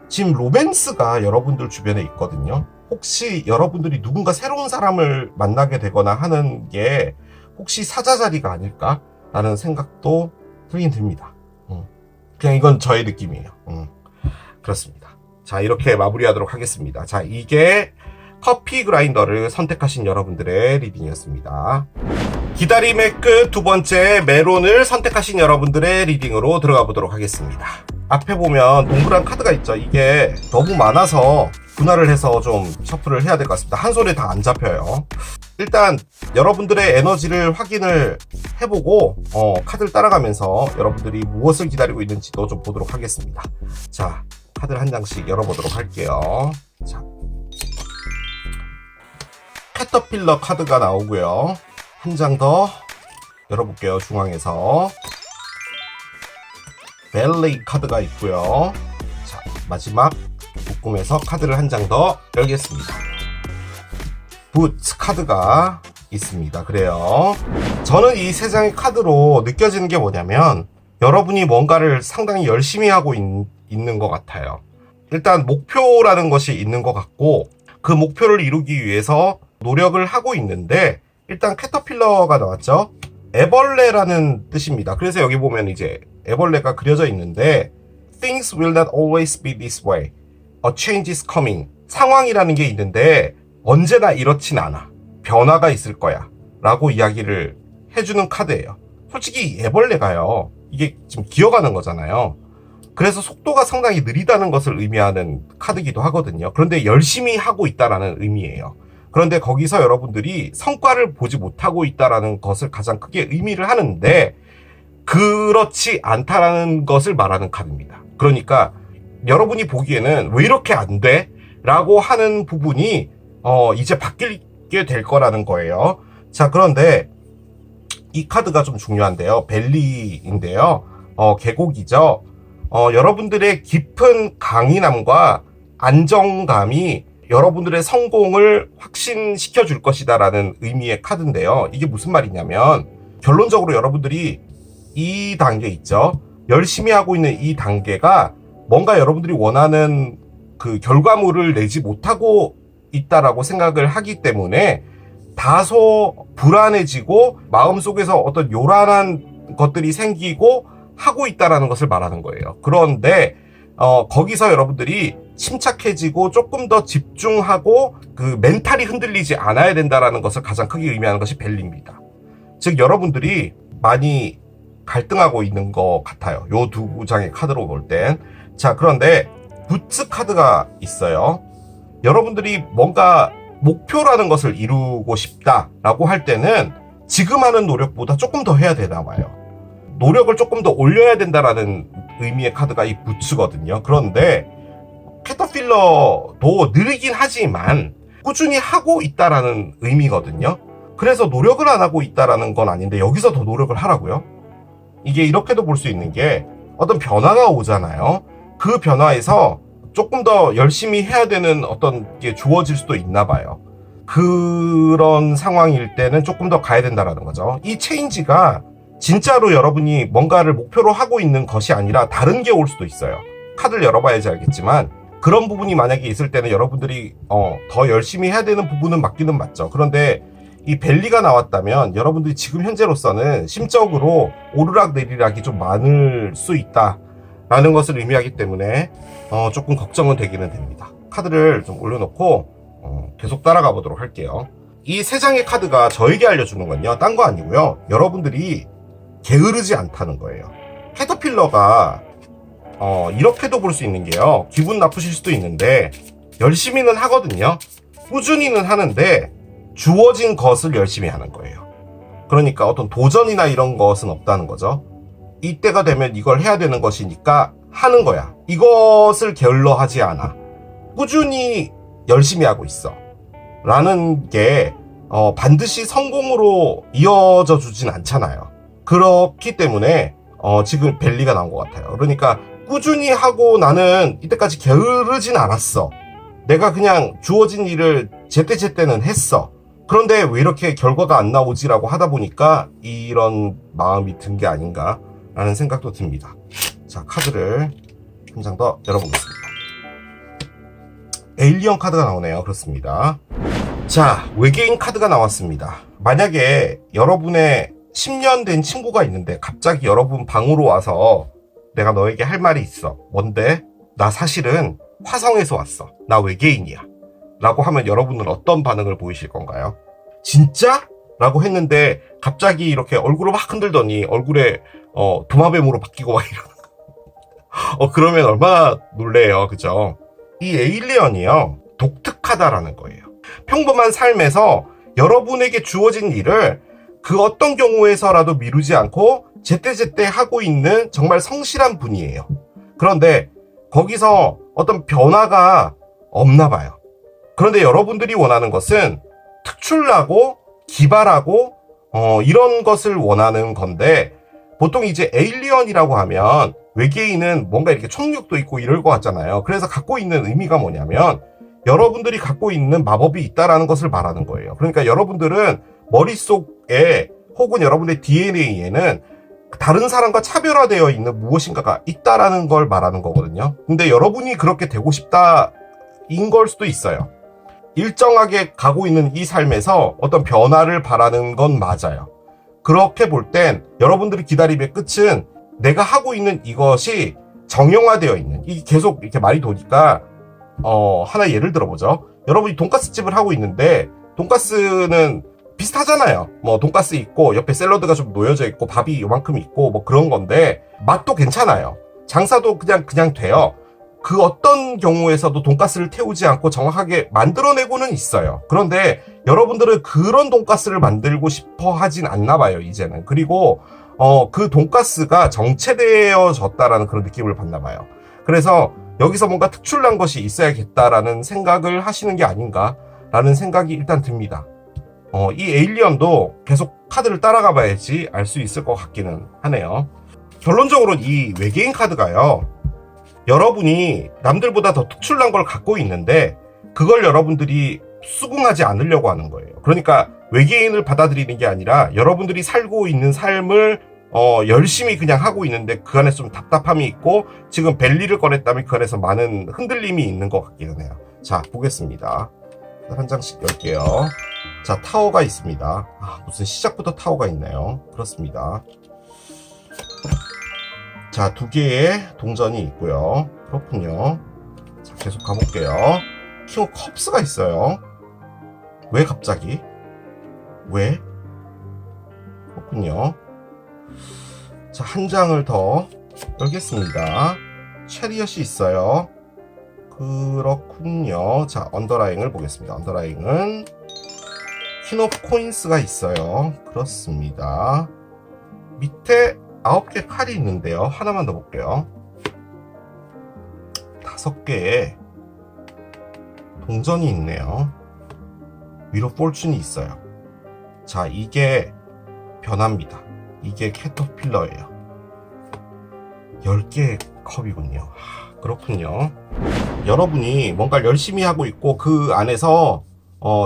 지금 로맨스가 여러분들 주변에 있거든요. 혹시 여러분들이 누군가 새로운 사람을 만나게 되거나 하는 게 혹시 사자 자리가 아닐까라는 생각도 들긴 듭니다. 그냥 이건 저의 느낌이에요. 그렇습니다. 자, 이렇게 마무리하도록 하겠습니다. 자, 이게 커피 그라인더를 선택하신 여러분들의 리딩이었습니다. 기다림의 끝 두 번째 메론을 선택하신 여러분들의 리딩으로 들어가 보도록 하겠습니다. 앞에 보면 동그란 카드가 있죠. 이게 너무 많아서 분할을 해서 좀 셔플을 해야 될 것 같습니다. 한 손에 다 안 잡혀요. 일단 여러분들의 에너지를 확인을 해보고 카드를 따라가면서 여러분들이 무엇을 기다리고 있는지도 좀 보도록 하겠습니다. 자, 카드를 한 장씩 열어보도록 할게요. 자, 캐터필러 카드가 나오고요. 한 장 더 열어볼게요. 중앙에서 벨리 카드가 있고요. 자, 마지막 묶음에서 카드를 한 장 더 열겠습니다. 부츠 카드가 있습니다. 그래요. 저는 이 세 장의 카드로 느껴지는 게 뭐냐면 여러분이 뭔가를 상당히 열심히 하고 있는 것 같아요. 일단 목표라는 것이 있는 것 같고 그 목표를 이루기 위해서 노력을 하고 있는데 일단 캐터필러가 나왔죠. 애벌레라는 뜻입니다. 그래서 여기 보면 이제 애벌레가 그려져 있는데 Things will not always be this way. A change is coming. 상황이라는 게 있는데 언제나 이렇진 않아. 변화가 있을 거야. 라고 이야기를 해주는 카드예요. 솔직히 애벌레가요. 이게 지금 기어가는 거잖아요. 그래서 속도가 상당히 느리다는 것을 의미하는 카드기도 하거든요. 그런데 열심히 하고 있다라는 의미예요. 그런데 거기서 여러분들이 성과를 보지 못하고 있다라는 것을 가장 크게 의미를 하는데 그렇지 않다라는 것을 말하는 카드입니다. 그러니까 여러분이 보기에는 왜 이렇게 안 돼? 라고 하는 부분이 이제 바뀌게 될 거라는 거예요. 자, 그런데 이 카드가 좀 중요한데요. 벨리인데요. 계곡이죠. 여러분들의 깊은 강인함과 안정감이 여러분들의 성공을 확신시켜 줄 것이다라는 의미의 카드인데요. 이게 무슨 말이냐면 결론적으로 여러분들이 이 단계 있죠. 열심히 하고 있는 이 단계가 뭔가 여러분들이 원하는 그 결과물을 내지 못하고 있다라고 생각을 하기 때문에 다소 불안해지고 마음속에서 어떤 요란한 것들이 생기고 하고 있다라는 것을 말하는 거예요. 그런데 거기서 여러분들이 침착해지고 조금 더 집중하고 그 멘탈이 흔들리지 않아야 된다라는 것을 가장 크게 의미하는 것이 벨리입니다. 즉 여러분들이 많이 갈등하고 있는 것 같아요. 요 두 장의 카드로 볼 땐. 자, 그런데 부츠 카드가 있어요. 여러분들이 뭔가 목표라는 것을 이루고 싶다라고 할 때는 지금 하는 노력보다 조금 더 해야 되나 봐요. 노력을 조금 더 올려야 된다라는 의미의 카드가 이 부츠거든요. 그런데 캐터필러도 느리긴 하지만 꾸준히 하고 있다라는 의미거든요. 그래서 노력을 안 하고 있다라는 건 아닌데 여기서 더 노력을 하라고요? 이게 이렇게도 볼 수 있는 게 어떤 변화가 오잖아요. 그 변화에서 조금 더 열심히 해야 되는 어떤 게 주어질 수도 있나 봐요. 그런 상황일 때는 조금 더 가야 된다라는 거죠. 이 체인지가 진짜로 여러분이 뭔가를 목표로 하고 있는 것이 아니라 다른 게 올 수도 있어요. 카드를 열어봐야지 알겠지만 그런 부분이 만약에 있을 때는 여러분들이 더 열심히 해야 되는 부분은 맞기는 맞죠. 그런데 이 벨리가 나왔다면 여러분들이 지금 현재로서는 심적으로 오르락내리락이 좀 많을 수 있다라는 것을 의미하기 때문에 조금 걱정은 되기는 됩니다. 카드를 좀 올려놓고 계속 따라가 보도록 할게요. 이 세 장의 카드가 저에게 알려주는 건요, 딴 거 아니고요, 여러분들이 게으르지 않다는 거예요. 캐터필러가 이렇게도 볼 수 있는 게요, 기분 나쁘실 수도 있는데 열심히는 하거든요. 꾸준히는 하는데 주어진 것을 열심히 하는 거예요. 그러니까 어떤 도전이나 이런 것은 없다는 거죠. 이때가 되면 이걸 해야 되는 것이니까 하는 거야. 이것을 게을러하지 않아. 꾸준히 열심히 하고 있어. 라는 게 반드시 성공으로 이어져 주진 않잖아요. 그렇기 때문에 지금 벨리가 나온 것 같아요. 그러니까 꾸준히 하고 나는 이때까지 게으르진 않았어. 내가 그냥 주어진 일을 제때제때는 했어. 그런데 왜 이렇게 결과가 안 나오지라고 하다 보니까 이런 마음이 든 게 아닌가 라는 생각도 듭니다. 자, 카드를 한 장 더 열어보겠습니다. 에일리언 카드가 나오네요. 그렇습니다. 자, 외계인 카드가 나왔습니다. 만약에 여러분의 10년 된 친구가 있는데 갑자기 여러분 방으로 와서 내가 너에게 할 말이 있어. 뭔데? 나 사실은 화성에서 왔어. 나 외계인이야. 라고 하면 여러분은 어떤 반응을 보이실 건가요? 진짜? 라고 했는데 갑자기 이렇게 얼굴을 막 흔들더니 얼굴에 도마뱀으로 바뀌고 막 이러는 그러면 얼마나 놀래요. 그죠? 이 에일리언이요, 독특하다라는 거예요. 평범한 삶에서 여러분에게 주어진 일을 그 어떤 경우에서라도 미루지 않고 제때제때 하고 있는 정말 성실한 분이에요. 그런데 거기서 어떤 변화가 없나 봐요. 그런데 여러분들이 원하는 것은 특출나고 기발하고 이런 것을 원하는 건데, 보통 이제 에일리언이라고 하면 외계인은 뭔가 이렇게 총력도 있고 이럴 것 같잖아요. 그래서 갖고 있는 의미가 뭐냐면 여러분들이 갖고 있는 마법이 있다라는 것을 말하는 거예요. 그러니까 여러분들은 머릿속에 혹은 여러분의 DNA에는 다른 사람과 차별화되어 있는 무엇인가가 있다라는 걸 말하는 거거든요. 근데 여러분이 그렇게 되고 싶다인 걸 수도 있어요. 일정하게 가고 있는 이 삶에서 어떤 변화를 바라는 건 맞아요. 그렇게 볼 땐 여러분들이 기다림의 끝은 내가 하고 있는 이것이 정형화되어 있는, 이 계속 이렇게 말이 도니까 하나 예를 들어보죠. 여러분이 돈가스 집을 하고 있는데 돈가스는 비슷하잖아요. 뭐 돈가스 있고 옆에 샐러드가 좀 놓여져 있고 밥이 요만큼 있고 뭐 그런 건데 맛도 괜찮아요. 장사도 그냥 돼요. 그 어떤 경우에서도 돈가스를 태우지 않고 정확하게 만들어내고는 있어요. 그런데 여러분들은 그런 돈가스를 만들고 싶어 하진 않나 봐요, 이제는. 그리고 그 돈가스가 정체되어졌다라는 그런 느낌을 받나 봐요. 그래서 여기서 뭔가 특출난 것이 있어야겠다라는 생각을 하시는 게 아닌가라는 생각이 일단 듭니다. 이 에일리언도 계속 카드를 따라가 봐야지 알 수 있을 것 같기는 하네요. 결론적으로 이 외계인 카드가요, 여러분이 남들보다 더 특출난 걸 갖고 있는데 그걸 여러분들이 수긍하지 않으려고 하는 거예요. 그러니까 외계인을 받아들이는 게 아니라 여러분들이 살고 있는 삶을 열심히 그냥 하고 있는데 그 안에 좀 답답함이 있고, 지금 벨리를 꺼냈다면 그 안에서 많은 흔들림이 있는 것 같기는 해요. 자, 보겠습니다. 한 장씩 열게요. 자, 타워가 있습니다. 무슨 시작부터 타워가 있네요. 그렇습니다. 자, 2개의 동전이 있고요. 그렇군요. 자, 계속 가볼게요. 킹 오브 컵스가 있어요. 왜 갑자기? 왜? 그렇군요. 자, 한 장을 더 열겠습니다. 체리엇이 있어요. 그렇군요. 자, 언더라잉을 보겠습니다. 언더라잉은 퀸 오브 코인스가 있어요. 그렇습니다. 밑에 9개 칼이 있는데요. 하나만 더 볼게요. 5개의 동전이 있네요. 위로 폴춘이 있어요. 자, 이게 변화입니다. 이게 캐터필러예요. 10개의 컵이군요. 그렇군요. 여러분이 뭔가 열심히 하고 있고 그 안에서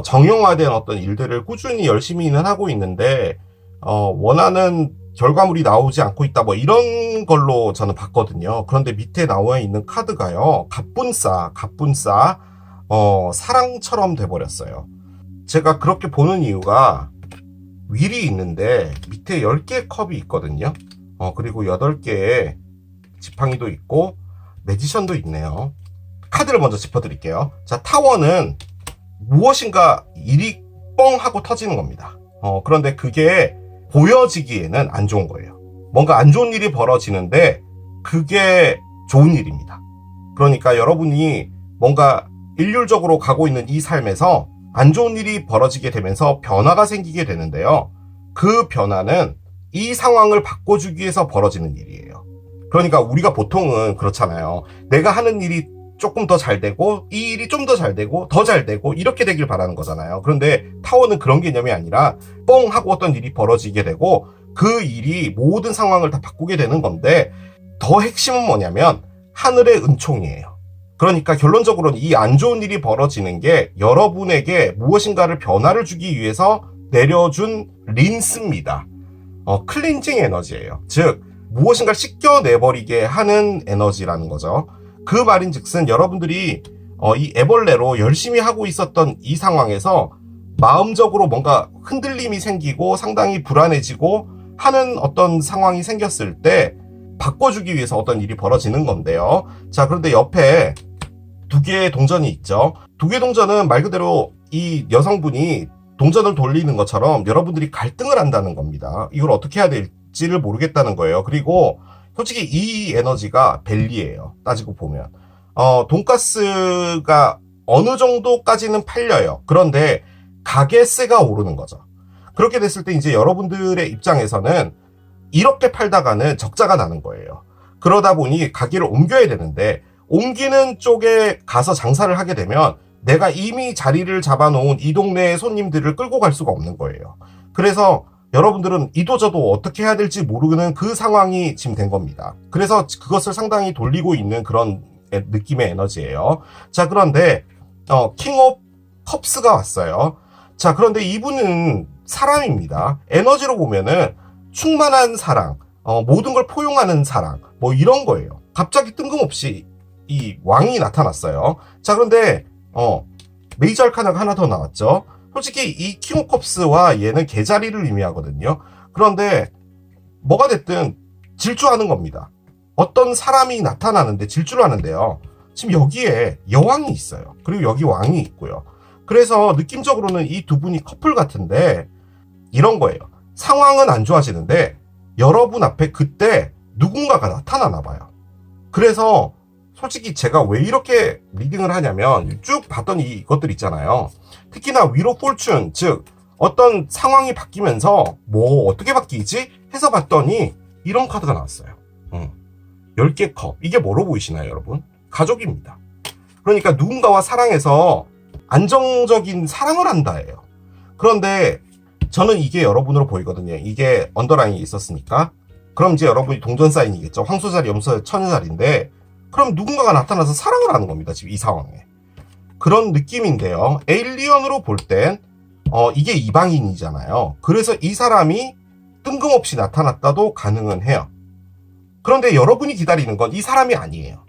정형화된 어떤 일들을 꾸준히 열심히는 하고 있는데 원하는 결과물이 나오지 않고 있다, 뭐 이런 걸로 저는 봤거든요. 그런데 밑에 나와 있는 카드가요, 갑분싸 사랑처럼 돼버렸어요. 제가 그렇게 보는 이유가 윌이 있는데 밑에 10개의 컵이 있거든요. 그리고 8개의 지팡이도 있고 매지션도 있네요. 카드를 먼저 짚어드릴게요. 자, 타워는 무엇인가 일이 뻥 하고 터지는 겁니다. 그런데 그게 보여지기에는 안 좋은 거예요. 뭔가 안 좋은 일이 벌어지는데 그게 좋은 일입니다. 그러니까 여러분이 뭔가 일률적으로 가고 있는 이 삶에서 안 좋은 일이 벌어지게 되면서 변화가 생기게 되는데요. 그 변화는 이 상황을 바꿔주기 위해서 벌어지는 일이에요. 그러니까 우리가 보통은 그렇잖아요. 내가 하는 일이 조금 더 잘 되고 이 일이 좀 더 잘 되고 더 잘 되고 이렇게 되길 바라는 거잖아요. 그런데 타워는 그런 개념이 아니라 뻥 하고 어떤 일이 벌어지게 되고 그 일이 모든 상황을 다 바꾸게 되는 건데, 더 핵심은 뭐냐면 하늘의 은총이에요. 그러니까 결론적으로는 이 안 좋은 일이 벌어지는 게 여러분에게 무엇인가를 변화를 주기 위해서 내려준 린스입니다. 클렌징 에너지예요. 즉 무엇인가를 씻겨내버리게 하는 에너지라는 거죠. 그 말인즉슨 여러분들이 이 애벌레로 열심히 하고 있었던 이 상황에서 마음적으로 뭔가 흔들림이 생기고 상당히 불안해지고 하는 어떤 상황이 생겼을 때 바꿔주기 위해서 어떤 일이 벌어지는 건데요. 자, 그런데 옆에 2개의 동전이 있죠. 2개의 동전은 말 그대로 이 여성분이 동전을 돌리는 것처럼 여러분들이 갈등을 한다는 겁니다. 이걸 어떻게 해야 될지를 모르겠다는 거예요. 그리고 솔직히 이 에너지가 벨리예요. 따지고 보면 돈가스가 어느 정도까지는 팔려요. 그런데 가게세가 오르는 거죠. 그렇게 됐을 때 이제 여러분들의 입장에서는 이렇게 팔다가는 적자가 나는 거예요. 그러다 보니 가게를 옮겨야 되는데 옮기는 쪽에 가서 장사를 하게 되면 내가 이미 자리를 잡아놓은 이 동네의 손님들을 끌고 갈 수가 없는 거예요. 그래서 여러분들은 이도저도 어떻게 해야 될지 모르는 그 상황이 지금 된 겁니다. 그래서 그것을 상당히 돌리고 있는 그런 느낌의 에너지예요. 자, 그런데 킹 오브 컵스가 왔어요. 자, 그런데 이분은 사람입니다. 에너지로 보면은 충만한 사랑, 모든 걸 포용하는 사랑, 뭐 이런 거예요. 갑자기 뜬금없이 이 왕이 나타났어요. 자, 그런데 메이저 알카나가 하나 더 나왔죠. 솔직히 이 킹 오브 컵스와 얘는 개자리를 의미하거든요. 그런데 뭐가 됐든 질주하는 겁니다. 어떤 사람이 나타나는데 질주를 하는데요. 지금 여기에 여왕이 있어요. 그리고 여기 왕이 있고요. 그래서 느낌적으로는 이 두 분이 커플 같은데 이런 거예요. 상황은 안 좋아지는데 여러분 앞에 그때 누군가가 나타나나 봐요. 그래서 솔직히 제가 왜 이렇게 리딩을 하냐면 쭉 봤던 이것들 있잖아요. 특히나 위로 폴춘, 즉 어떤 상황이 바뀌면서 뭐 어떻게 바뀌지? 해서 봤더니 이런 카드가 나왔어요. 10개 컵. 이게 뭐로 보이시나요, 여러분? 가족입니다. 그러니까 누군가와 사랑해서 안정적인 사랑을 한다예요. 그런데 저는 이게 여러분으로 보이거든요. 이게 언더라인이 있었으니까. 그럼 이제 여러분이 동전 사인이겠죠. 황소자리, 염소자리, 처녀자리인데 그럼 누군가가 나타나서 사랑을 하는 겁니다. 지금 이 상황에. 그런 느낌인데요. 에일리언으로 볼 땐 이게 이방인이잖아요. 그래서 이 사람이 뜬금없이 나타났다도 가능은 해요. 그런데 여러분이 기다리는 건 이 사람이 아니에요.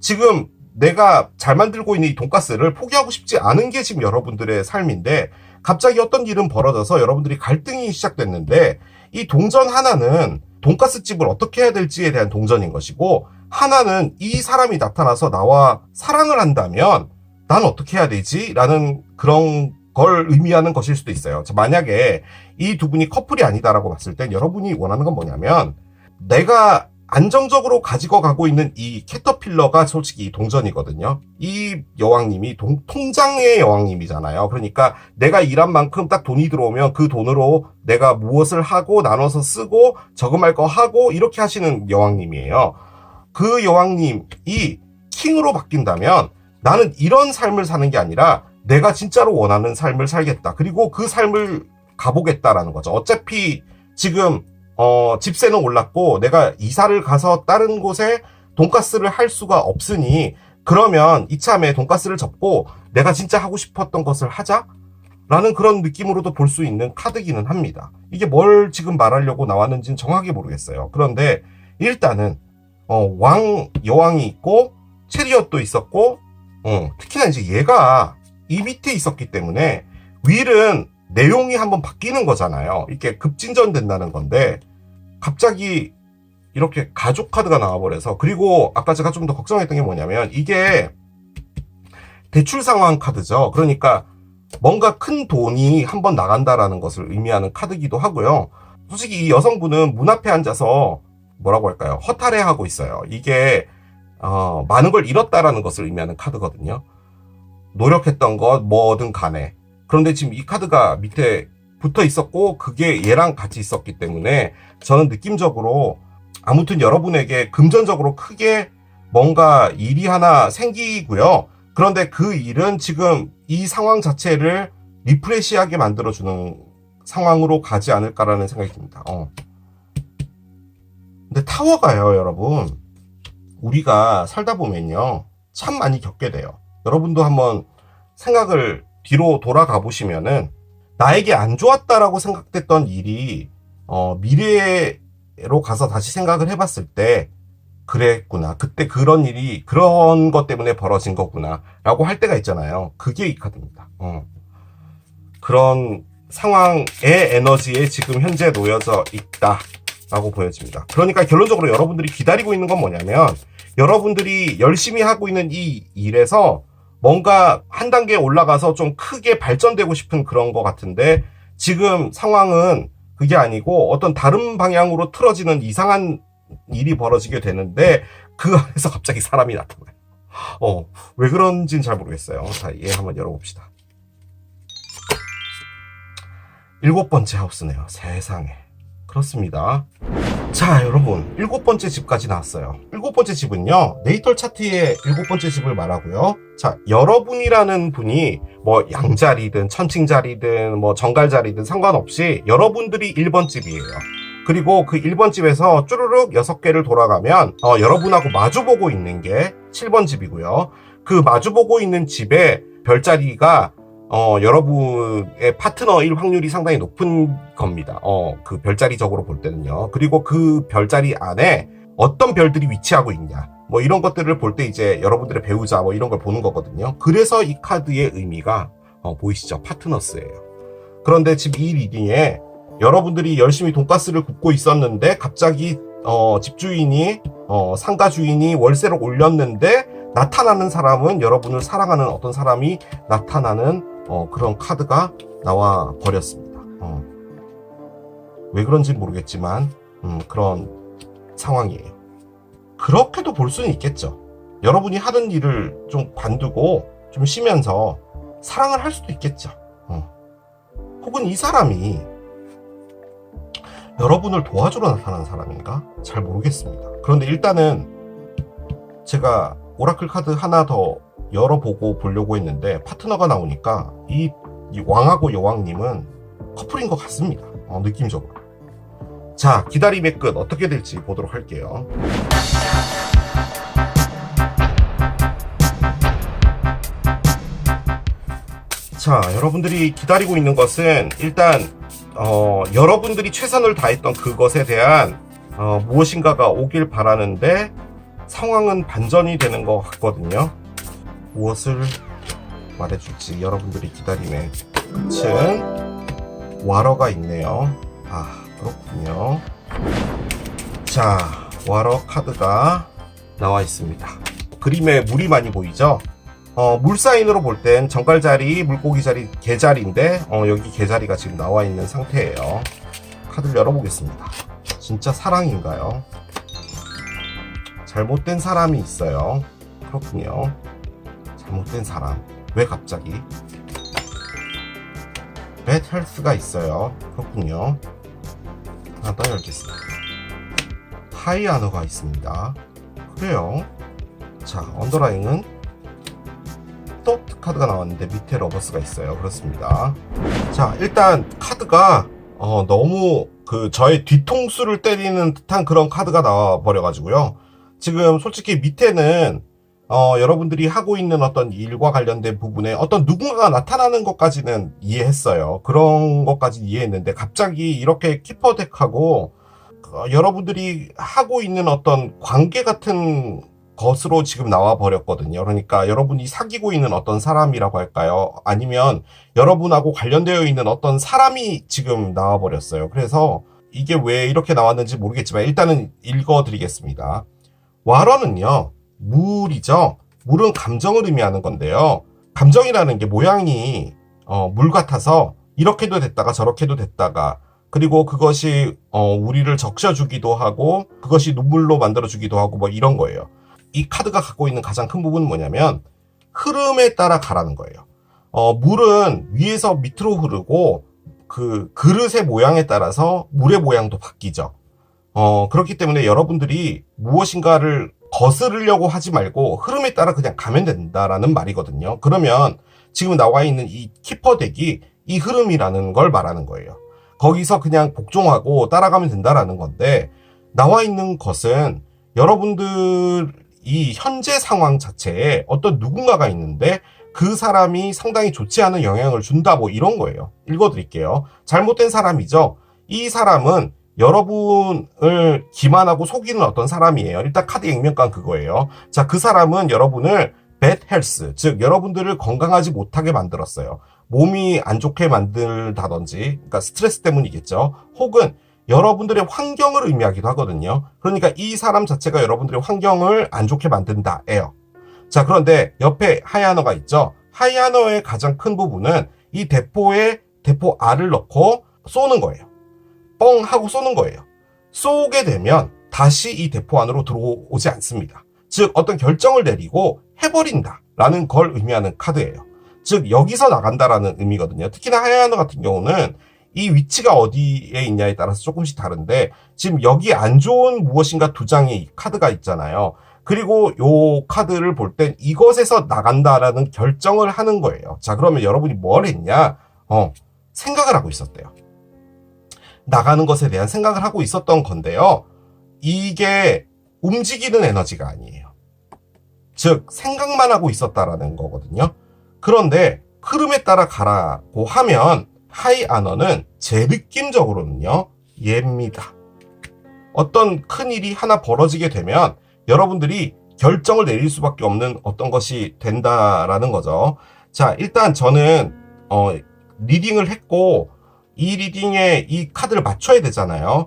지금 내가 잘 만들고 있는 이 돈가스를 포기하고 싶지 않은 게 지금 여러분들의 삶인데 갑자기 어떤 일은 벌어져서 여러분들이 갈등이 시작됐는데 이 동전 하나는 돈가스 집을 어떻게 해야 될지에 대한 동전인 것이고 하나는 이 사람이 나타나서 나와 사랑을 한다면 난 어떻게 해야 되지? 라는 그런 걸 의미하는 것일 수도 있어요. 만약에 이 두 분이 커플이 아니다라고 봤을 땐 여러분이 원하는 건 뭐냐면 내가 안정적으로 가지고 가고 있는 이 캐터필러가 솔직히 동전이거든요. 이 여왕님이 통장의 여왕님이잖아요. 그러니까 내가 일한 만큼 딱 돈이 들어오면 그 돈으로 내가 무엇을 하고 나눠서 쓰고 저금할 거 하고 이렇게 하시는 여왕님이에요. 그 여왕님이 킹으로 바뀐다면 나는 이런 삶을 사는 게 아니라 내가 진짜로 원하는 삶을 살겠다. 그리고 그 삶을 가보겠다라는 거죠. 어차피 지금 집세는 올랐고 내가 이사를 가서 다른 곳에 돈가스를 할 수가 없으니 그러면 이참에 돈가스를 접고 내가 진짜 하고 싶었던 것을 하자라는 그런 느낌으로도 볼 수 있는 카드기는 합니다. 이게 뭘 지금 말하려고 나왔는지는 정확히 모르겠어요. 그런데 일단은 여왕이 있고 체리엇도 있었고 특히나 이제 얘가 이 밑에 있었기 때문에 윌은 내용이 한번 바뀌는 거잖아요. 이렇게 급진전된다는 건데 갑자기 이렇게 가족 카드가 나와버려서 그리고 아까 제가 좀 더 걱정했던 게 뭐냐면 이게 대출 상황 카드죠. 그러니까 뭔가 큰 돈이 한번 나간다라는 것을 의미하는 카드기도 하고요. 솔직히 이 여성분은 문 앞에 앉아서 뭐라고 할까요? 허탈해하고 있어요. 이게 많은 걸 잃었다라는 것을 의미하는 카드거든요. 노력했던 것 뭐든 간에. 그런데 지금 이 카드가 밑에 붙어 있었고 그게 얘랑 같이 있었기 때문에 저는 느낌적으로 아무튼 여러분에게 금전적으로 크게 뭔가 일이 하나 생기고요. 그런데 그 일은 지금 이 상황 자체를 리프레시하게 만들어주는 상황으로 가지 않을까라는 생각이 듭니다. 근데 타워가요, 여러분. 우리가 살다 보면요. 참 많이 겪게 돼요. 여러분도 한번 생각을 뒤로 돌아가 보시면은 나에게 안 좋았다라고 생각됐던 일이 미래로 가서 다시 생각을 해봤을 때 그랬구나. 그때 그런 일이 그런 것 때문에 벌어진 거구나 라고 할 때가 있잖아요. 그게 이 카드입니다. 그런 상황의 에너지에 지금 현재 놓여져 있다 라고 보여집니다. 그러니까 결론적으로 여러분들이 기다리고 있는 건 뭐냐면 여러분들이 열심히 하고 있는 이 일에서 뭔가 한 단계 올라가서 좀 크게 발전되고 싶은 그런 것 같은데 지금 상황은 그게 아니고 어떤 다른 방향으로 틀어지는 이상한 일이 벌어지게 되는데 그 안에서 갑자기 사람이 나타나요. 왜 그런지는 잘 모르겠어요. 자, 얘 한번 열어봅시다. 7번째 하우스네요. 세상에. 그렇습니다. 자, 여러분, 7번째 집까지 나왔어요. 7번째 집은요, 네이털 차트의 7번째 집을 말하고요. 자, 여러분이라는 분이 뭐 양자리든 천칭자리든 뭐 정갈자리든 상관없이 여러분들이 1번 집이에요. 그리고 그 1번 집에서 쭈루룩 6개를 돌아가면 여러분하고 마주보고 있는 게 7번 집이고요. 그 마주보고 있는 집에 별자리가 여러분의 파트너일 확률이 상당히 높은 겁니다. 그 별자리적으로 볼 때는요. 그리고 그 별자리 안에 어떤 별들이 위치하고 있냐. 뭐 이런 것들을 볼 때 이제 여러분들의 배우자 뭐 이런 걸 보는 거거든요. 그래서 이 카드의 의미가 보이시죠? 파트너스예요. 그런데 지금 이 리딩에 여러분들이 열심히 돈가스를 굽고 있었는데 갑자기 집주인이 상가 주인이 월세를 올렸는데 나타나는 사람은 여러분을 사랑하는 어떤 사람이 나타나는 그런 카드가 나와 버렸습니다. 왜 그런지 모르겠지만 그런 상황이에요. 그렇게도 볼 수는 있겠죠. 여러분이 하는 일을 좀 관두고 좀 쉬면서 사랑을 할 수도 있겠죠. 혹은 이 사람이 여러분을 도와주러 나타난 사람인가? 잘 모르겠습니다. 그런데 일단은 제가 오라클 카드 하나 더 열어보고 보려고 했는데 파트너가 나오니까 이 왕하고 여왕님은 커플인 것 같습니다. 느낌적으로. 자, 기다림의 끝 어떻게 될지 보도록 할게요. 자, 여러분들이 기다리고 있는 것은 일단 여러분들이 최선을 다했던 그것에 대한 무엇인가가 오길 바라는데 상황은 반전이 되는 것 같거든요. 무엇을 말해줄지 여러분들이 기다림의 끝은 와러가 있네요. 그렇군요. 자, 와러 카드가 나와 있습니다. 그림에 물이 많이 보이죠? 물 사인으로 볼 땐 정갈자리, 물고기자리, 개자리인데 여기 개자리가 지금 나와 있는 상태예요. 카드를 열어보겠습니다. 진짜 사랑인가요? 잘못된 사람이 있어요. 그렇군요. 잘못된 사람. 왜 갑자기? bad health가 있어요. 그렇군요. 하나 더 열겠습니다. 하이아너가 있습니다. 그래요. 자, 언더라인은 또 카드가 나왔는데 밑에 러버스가 있어요. 그렇습니다. 자, 일단 카드가 너무 저의 뒤통수를 때리는 듯한 그런 카드가 나와 버려가지고요. 지금 솔직히 밑에는 여러분들이 하고 있는 어떤 일과 관련된 부분에 어떤 누군가가 나타나는 것까지는 이해했어요. 그런 것까지 이해했는데 갑자기 이렇게 키퍼덱하고 여러분들이 하고 있는 어떤 관계 같은 것으로 지금 나와 버렸거든요. 그러니까 여러분이 사귀고 있는 어떤 사람이라고 할까요? 아니면 여러분하고 관련되어 있는 어떤 사람이 지금 나와 버렸어요. 그래서 이게 왜 이렇게 나왔는지 모르겠지만 일단은 읽어드리겠습니다. 와러는요, 물이죠. 물은 감정을 의미하는 건데요. 감정이라는 게 모양이 물 같아서 이렇게도 됐다가 저렇게도 됐다가, 그리고 그것이 우리를 적셔주기도 하고 그것이 눈물로 만들어주기도 하고 뭐 이런 거예요. 이 카드가 갖고 있는 가장 큰 부분은 뭐냐면 흐름에 따라 가라는 거예요. 물은 위에서 밑으로 흐르고 그 그릇의 모양에 따라서 물의 모양도 바뀌죠. 그렇기 때문에 여러분들이 무엇인가를 거스르려고 하지 말고 흐름에 따라 그냥 가면 된다라는 말이거든요. 그러면 지금 나와 있는 이 키퍼 덱이 이 흐름이라는 걸 말하는 거예요. 거기서 그냥 복종하고 따라가면 된다라는 건데, 나와 있는 것은 여러분들이 현재 상황 자체에 어떤 누군가가 있는데 그 사람이 상당히 좋지 않은 영향을 준다 뭐 이런 거예요. 읽어드릴게요. 잘못된 사람이죠. 이 사람은 여러분을 기만하고 속이는 어떤 사람이에요. 일단 카드 액면가 그거예요. 자, 그 사람은 여러분을 bad health, 즉 여러분들을 건강하지 못하게 만들었어요. 몸이 안 좋게 만들다든지, 그러니까 스트레스 때문이겠죠. 혹은 여러분들의 환경을 의미하기도 하거든요. 그러니까 이 사람 자체가 여러분들의 환경을 안 좋게 만든다예요. 자, 그런데 옆에 하이아너가 있죠. 하이아너의 가장 큰 부분은 이 대포에 대포 R을 넣고 쏘는 거예요. 뻥 하고 쏘는 거예요. 쏘게 되면 다시 이 대포 안으로 들어오지 않습니다. 즉 어떤 결정을 내리고 해버린다 라는 걸 의미하는 카드예요. 즉 여기서 나간다라는 의미거든요. 특히나 하야하너 같은 경우는 이 위치가 어디에 있냐에 따라서 조금씩 다른데 지금 여기 안 좋은 무엇인가 두 장의 카드가 있잖아요. 그리고 요 카드를 볼 땐 이것에서 나간다라는 결정을 하는 거예요. 자, 그러면 여러분이 뭘 했냐? 생각을 하고 있었대요. 나가는 것에 대한 생각을 하고 있었던 건데요. 이게 움직이는 에너지가 아니에요. 즉 생각만 하고 있었다라는 거거든요. 그런데 흐름에 따라 가라고 하면 하이아너는 제 느낌적으로는요, 얘입니다. 어떤 큰 일이 하나 벌어지게 되면 여러분들이 결정을 내릴 수밖에 없는 어떤 것이 된다라는 거죠. 자, 일단 저는 리딩을 했고 이 리딩에 이 카드를 맞춰야 되잖아요.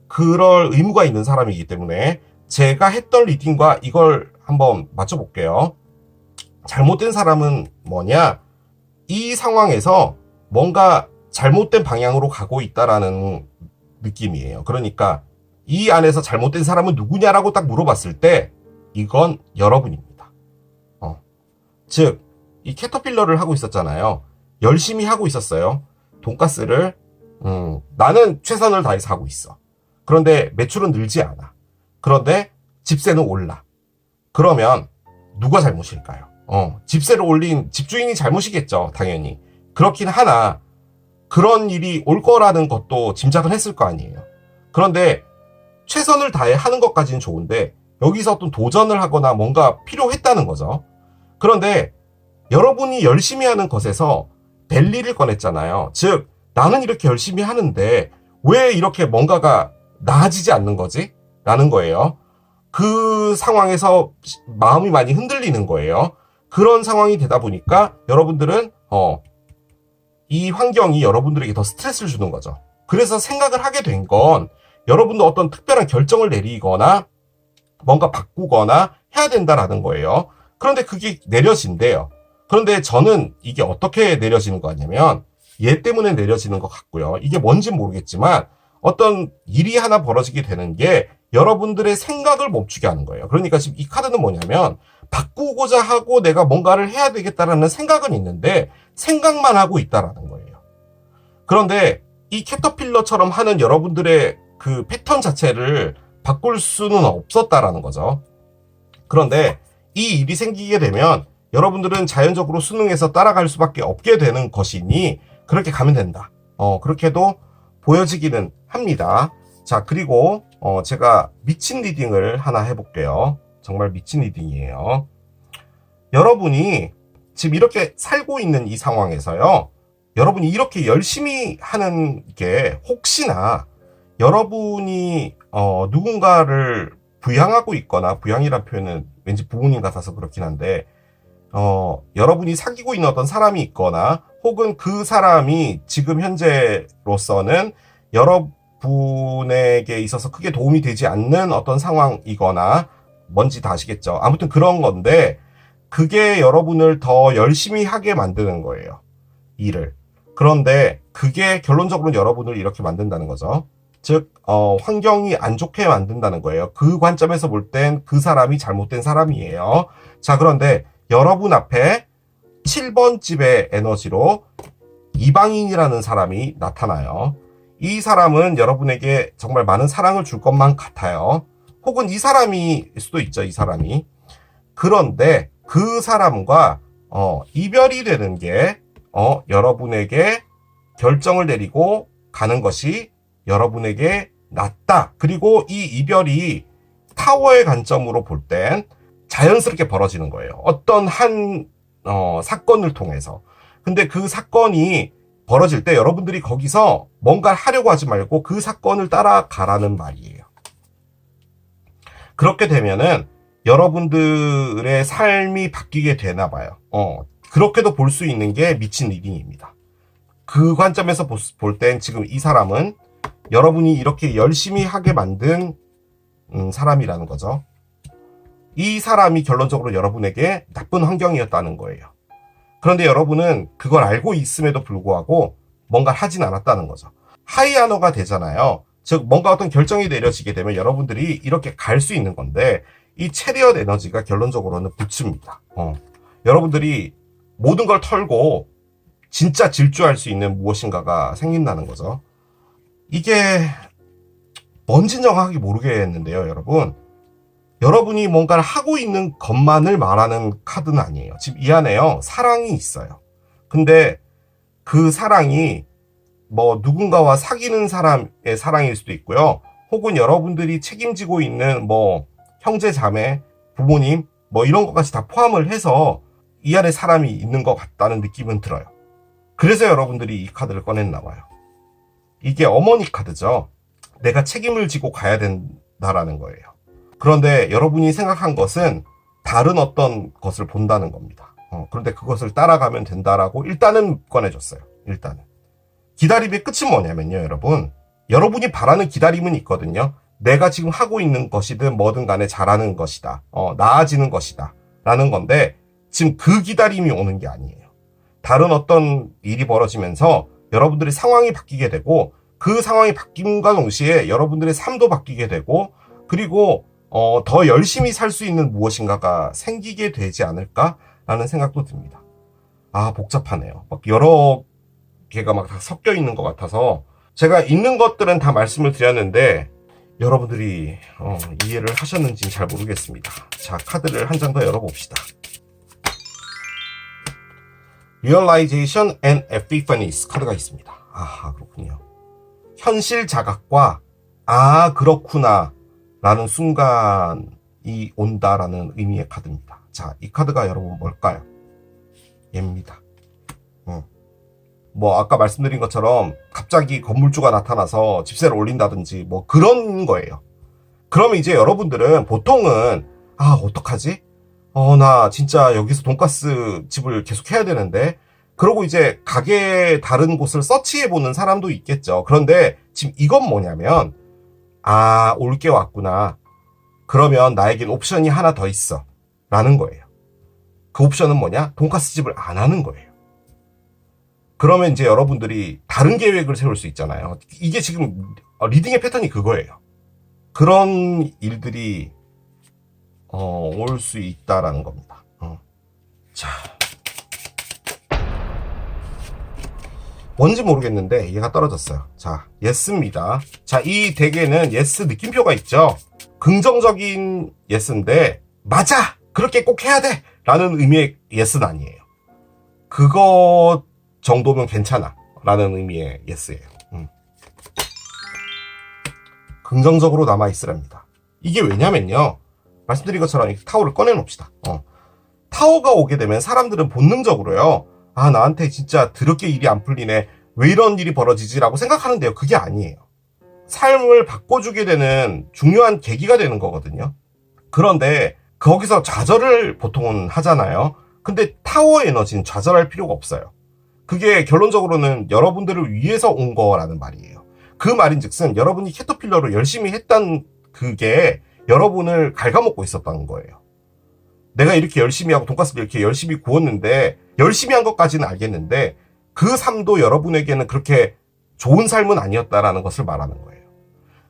그럴 의무가 있는 사람이기 때문에 제가 했던 리딩과 이걸 한번 맞춰볼게요. 잘못된 사람은 뭐냐? 이 상황에서 뭔가 잘못된 방향으로 가고 있다라는 느낌이에요. 그러니까 이 안에서 잘못된 사람은 누구냐라고 딱 물어봤을 때 이건 여러분입니다. 즉, 이 캐터필러를 하고 있었잖아요. 열심히 하고 있었어요. 돈가스를 나는 최선을 다해서 하고 있어. 그런데 매출은 늘지 않아. 그런데 집세는 올라. 그러면 누가 잘못일까요? 집세를 올린 집주인이 잘못이겠죠, 당연히. 그렇긴 하나 그런 일이 올 거라는 것도 짐작은 했을 거 아니에요. 그런데 최선을 다해 하는 것까지는 좋은데 여기서 어떤 도전을 하거나 뭔가 필요했다는 거죠. 그런데 여러분이 열심히 하는 것에서 벨리를 꺼냈잖아요. 즉 나는 이렇게 열심히 하는데 왜 이렇게 뭔가가 나아지지 않는 거지? 라는 거예요. 그 상황에서 마음이 많이 흔들리는 거예요. 그런 상황이 되다 보니까 여러분들은 이 환경이 여러분들에게 더 스트레스를 주는 거죠. 그래서 생각을 하게 된 건 여러분도 어떤 특별한 결정을 내리거나 뭔가 바꾸거나 해야 된다라는 거예요. 그런데 그게 내려진대요. 그런데 저는 이게 어떻게 내려지는 거 같냐면 얘 때문에 내려지는 것 같고요. 이게 뭔지 모르겠지만 어떤 일이 하나 벌어지게 되는 게 여러분들의 생각을 멈추게 하는 거예요. 그러니까 지금 이 카드는 뭐냐면 바꾸고자 하고 내가 뭔가를 해야 되겠다라는 생각은 있는데 생각만 하고 있다라는 거예요. 그런데 이 캐터필러처럼 하는 여러분들의 그 패턴 자체를 바꿀 수는 없었다라는 거죠. 그런데 이 일이 생기게 되면 여러분들은 자연적으로 수능에서 따라갈 수밖에 없게 되는 것이니 그렇게 가면 된다. 그렇게도 보여지기는 합니다. 자, 그리고 제가 미친 리딩을 하나 해볼게요. 정말 미친 리딩이에요. 여러분이 지금 이렇게 살고 있는 이 상황에서요. 여러분이 이렇게 열심히 하는 게 혹시나 여러분이 누군가를 부양하고 있거나 부양이란 표현은 왠지 부모님 같아서 그렇긴 한데 여러분이 사귀고 있는 어떤 사람이 있거나 혹은 그 사람이 지금 현재로서는 여러분에게 있어서 크게 도움이 되지 않는 어떤 상황이거나 뭔지 다 아시겠죠? 아무튼 그런 건데 그게 여러분을 더 열심히 하게 만드는 거예요. 일을. 그런데 그게 결론적으로 여러분을 이렇게 만든다는 거죠. 즉 환경이 안 좋게 만든다는 거예요. 그 관점에서 볼 땐 그 사람이 잘못된 사람이에요. 자, 그런데 여러분 앞에 7번 집의 에너지로 이방인이라는 사람이 나타나요. 이 사람은 여러분에게 정말 많은 사랑을 줄 것만 같아요. 혹은 이 사람일 수도 있죠, 이 사람이. 그런데 그 사람과 이별이 되는 게 여러분에게 결정을 내리고 가는 것이 여러분에게 낫다. 그리고 이 이별이 타워의 관점으로 볼 땐 자연스럽게 벌어지는 거예요. 어떤 한 사건을 통해서. 근데 그 사건이 벌어질 때 여러분들이 거기서 뭔가 하려고 하지 말고 그 사건을 따라가라는 말이에요. 그렇게 되면은 여러분들의 삶이 바뀌게 되나 봐요. 그렇게도 볼 수 있는 게 미친 리딩입니다. 그 관점에서 볼 땐 지금 이 사람은 여러분이 이렇게 열심히 하게 만든 사람이라는 거죠. 이 사람이 결론적으로 여러분에게 나쁜 환경이었다는 거예요. 그런데 여러분은 그걸 알고 있음에도 불구하고 뭔가 하진 않았다는 거죠. 하이아너가 되잖아요. 즉 뭔가 어떤 결정이 내려지게 되면 여러분들이 이렇게 갈 수 있는 건데 이 체리엇 에너지가 결론적으로는 부츠입니다. 여러분들이 모든 걸 털고 진짜 질주할 수 있는 무엇인가가 생긴다는 거죠. 이게 뭔진 정확하게 모르겠는데요, 여러분. 여러분이 뭔가를 하고 있는 것만을 말하는 카드는 아니에요. 지금 이 안에요, 사랑이 있어요. 근데 그 사랑이 뭐 누군가와 사귀는 사람의 사랑일 수도 있고요. 혹은 여러분들이 책임지고 있는 뭐 형제, 자매, 부모님 뭐 이런 것까지 다 포함을 해서 이 안에 사람이 있는 것 같다는 느낌은 들어요. 그래서 여러분들이 이 카드를 꺼냈나 봐요. 이게 어머니 카드죠. 내가 책임을 지고 가야 된다라는 거예요. 그런데 여러분이 생각한 것은 다른 어떤 것을 본다는 겁니다. 그런데 그것을 따라가면 된다라고 일단은 꺼내줬어요. 일단은. 기다림의 끝은 뭐냐면요, 여러분. 여러분이 바라는 기다림은 있거든요. 내가 지금 하고 있는 것이든 뭐든 간에 잘하는 것이다. 나아지는 것이다. 라는 건데, 지금 그 기다림이 오는 게 아니에요. 다른 어떤 일이 벌어지면서 여러분들의 상황이 바뀌게 되고, 그 상황이 바뀜과 동시에 여러분들의 삶도 바뀌게 되고, 그리고 더 열심히 살 수 있는 무엇인가가 생기게 되지 않을까라는 생각도 듭니다. 아, 복잡하네요. 막 여러 개가 막 다 섞여 있는 것 같아서 제가 있는 것들은 다 말씀을 드렸는데 여러분들이 이해를 하셨는지는 잘 모르겠습니다. 자, 카드를 한 장 더 열어봅시다. Realization and Epiphanies 카드가 있습니다. 아, 그렇군요. 현실 자각과 아, 그렇구나 라는 순간이 온다라는 의미의 카드입니다. 자, 이 카드가 여러분 뭘까요? 얘입니다. 뭐 아까 말씀드린 것처럼 갑자기 건물주가 나타나서 집세를 올린다든지 뭐 그런 거예요. 그러면 이제 여러분들은 보통은 아, 어떡하지? 나 진짜 여기서 돈가스 집을 계속 해야 되는데, 그러고 이제 가게 다른 곳을 서치해보는 사람도 있겠죠. 그런데 지금 이건 뭐냐면, 아, 올 게 왔구나. 그러면 나에겐 옵션이 하나 더 있어. 라는 거예요. 그 옵션은 뭐냐? 돈가스 집을 안 하는 거예요. 그러면 이제 여러분들이 다른 계획을 세울 수 있잖아요. 이게 지금 리딩의 패턴이 그거예요. 그런 일들이 올 수 있다라는 겁니다. 자, 뭔지 모르겠는데 얘가 떨어졌어요. 자, 예스입니다. 자, 이 덱에는 예스 느낌표가 있죠. 긍정적인 예스인데 맞아! 그렇게 꼭 해야 돼! 라는 의미의 예스는 아니에요. 그거 정도면 괜찮아 라는 의미의 예스예요. 긍정적으로 남아있으랍니다. 이게 왜냐면요, 말씀드린 것처럼 타워를 꺼내놓읍시다. 타워가 오게 되면 사람들은 본능적으로요, 아, 나한테 진짜 더럽게 일이 안 풀리네, 왜 이런 일이 벌어지지? 라고 생각하는데요, 그게 아니에요. 삶을 바꿔주게 되는 중요한 계기가 되는 거거든요. 그런데 거기서 좌절을 보통은 하잖아요. 근데 타워 에너지는 좌절할 필요가 없어요. 그게 결론적으로는 여러분들을 위해서 온 거라는 말이에요. 그 말인즉슨 여러분이 캐터필러로 열심히 했던 그게 여러분을 갉아먹고 있었다는 거예요. 내가 이렇게 열심히 하고 돈가스를 이렇게 열심히 구웠는데, 열심히 한 것까지는 알겠는데 그 삶도 여러분에게는 그렇게 좋은 삶은 아니었다라는 것을 말하는 거예요.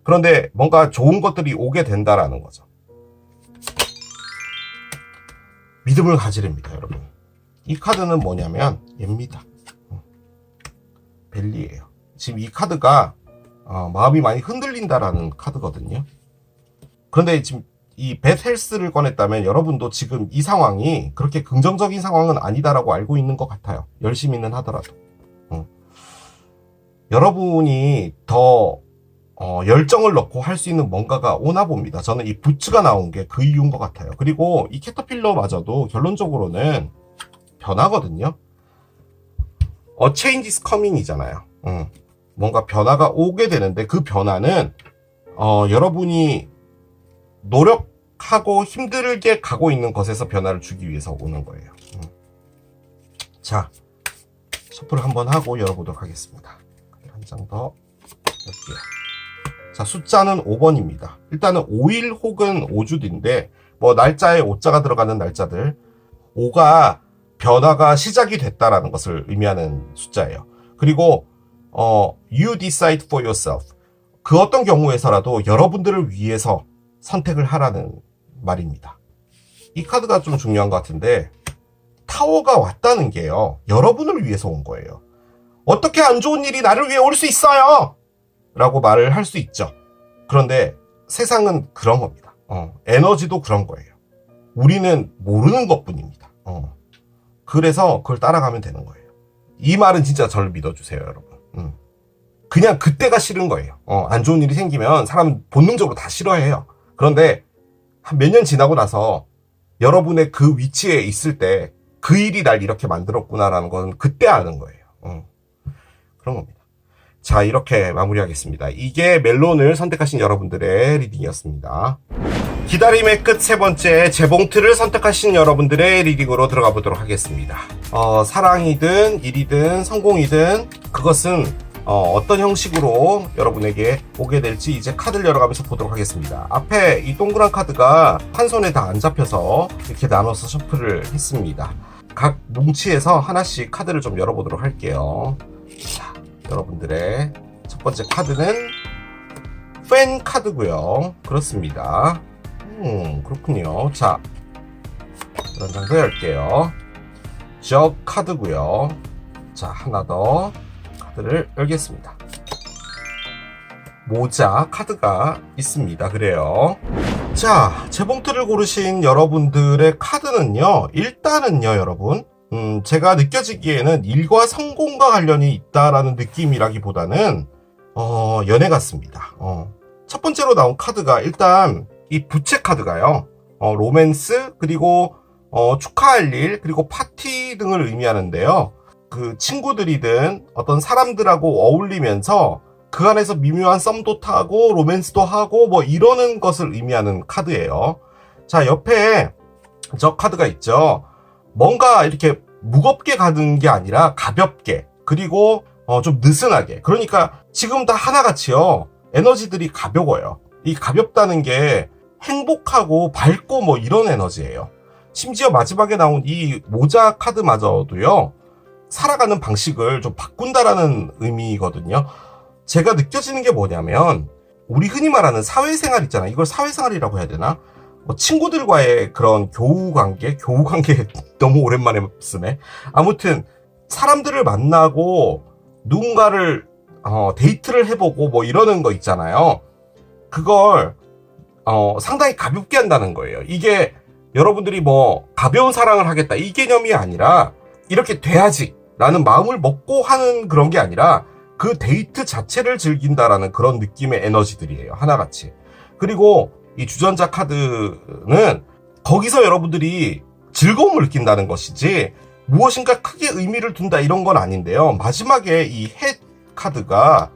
그런데 뭔가 좋은 것들이 오게 된다라는 거죠. 믿음을 가지랍니다, 여러분. 이 카드는 뭐냐면 얘입니다. 벨리예요. 지금 이 카드가 마음이 많이 흔들린다라는 카드거든요. 그런데 지금 이 벳헬스를 꺼냈다면 여러분도 지금 이 상황이 그렇게 긍정적인 상황은 아니다라고 알고 있는 것 같아요. 열심히는 하더라도. 여러분이 더 열정을 넣고 할 수 있는 뭔가가 오나 봅니다. 저는 이 부츠가 나온 게 그 이유인 것 같아요. 그리고 이 캐터필러마저도 결론적으로는 변하거든요. A change is coming 이잖아요. 뭔가 변화가 오게 되는데 그 변화는 여러분이 노력하고 힘들게 가고 있는 것에서 변화를 주기 위해서 오는 거예요. 자, 셔플을 한번 하고 열어보도록 하겠습니다. 한 장 더 열게요. 자, 숫자는 5번입니다. 일단은 5일 혹은 5주인데 뭐 날짜에 5자가 들어가는 날짜들, 5가 변화가 시작이 됐다라는 것을 의미하는 숫자예요. 그리고 you decide for yourself. 그 어떤 경우에서라도 여러분들을 위해서 선택을 하라는 말입니다. 이 카드가 좀 중요한 것 같은데, 타워가 왔다는 게요, 여러분을 위해서 온 거예요. 어떻게 안 좋은 일이 나를 위해 올 수 있어요! 라고 말을 할 수 있죠. 그런데 세상은 그런 겁니다. 에너지도 그런 거예요. 우리는 모르는 것뿐입니다. 그래서 그걸 따라가면 되는 거예요. 이 말은 진짜 저를 믿어주세요, 여러분. 그냥 그때가 싫은 거예요. 안 좋은 일이 생기면 사람은 본능적으로 다 싫어해요. 그런데 한 몇 년 지나고 나서 여러분의 그 위치에 있을 때 그 일이 날 이렇게 만들었구나라는 건 그때 아는 거예요. 그런 겁니다. 자, 이렇게 마무리하겠습니다. 이게 멜론을 선택하신 여러분들의 리딩이었습니다. 기다림의 끝 세 번째, 재봉틀을 선택하신 여러분들의 리딩으로 들어가 보도록 하겠습니다. 사랑이든 일이든 성공이든 그것은 어떤 형식으로 여러분에게 오게 될지 이제 카드를 열어가면서 보도록 하겠습니다. 앞에 이 동그란 카드가 한 손에 다 안 잡혀서 이렇게 나눠서 셔플을 했습니다. 각 뭉치에서 하나씩 카드를 좀 열어보도록 할게요. 자, 여러분들의 첫 번째 카드는 팬 카드고요. 그렇습니다. 그렇군요. 자, 이런 장 더 열게요. 적 카드고요. 자, 하나 더 카드를 열겠습니다. 모자 카드가 있습니다. 그래요. 자, 재봉틀을 고르신 여러분들의 카드는요, 일단은요, 여러분, 제가 느껴지기에는 일과 성공과 관련이 있다라는 느낌이라기보다는 연애 같습니다. 첫 번째로 나온 카드가 일단 이 부채 카드가요, 로맨스, 그리고 축하할 일, 그리고 파티 등을 의미하는데요. 그 친구들이든 어떤 사람들하고 어울리면서 그 안에서 미묘한 썸도 타고 로맨스도 하고 뭐 이러는 것을 의미하는 카드예요. 자, 옆에 저 카드가 있죠. 뭔가 이렇게 무겁게 가는 게 아니라 가볍게, 그리고 좀 느슨하게. 그러니까 지금 다 하나같이요, 에너지들이 가벼워요. 이 가볍다는 게 행복하고 밝고 뭐 이런 에너지예요. 심지어 마지막에 나온 이 모자 카드마저도요, 살아가는 방식을 좀 바꾼다라는 의미거든요. 제가 느껴지는 게 뭐냐면, 우리 흔히 말하는 사회생활 있잖아요. 이걸 사회생활이라고 해야 되나? 친구들과의 그런 교우관계 너무 오랜만에 쓰네. 아무튼 사람들을 만나고 누군가를 데이트를 해보고 뭐 이러는 거 있잖아요. 그걸 상당히 가볍게 한다는 거예요. 이게 여러분들이 뭐 가벼운 사랑을 하겠다 이 개념이 아니라, 이렇게 돼야지 라는 마음을 먹고 하는 그런 게 아니라 그 데이트 자체를 즐긴다라는 그런 느낌의 에너지들이에요. 하나같이. 그리고 이 주전자 카드는 거기서 여러분들이 즐거움을 느낀다는 것이지 무엇인가 크게 의미를 둔다 이런 건 아닌데요. 마지막에 이 햇 카드가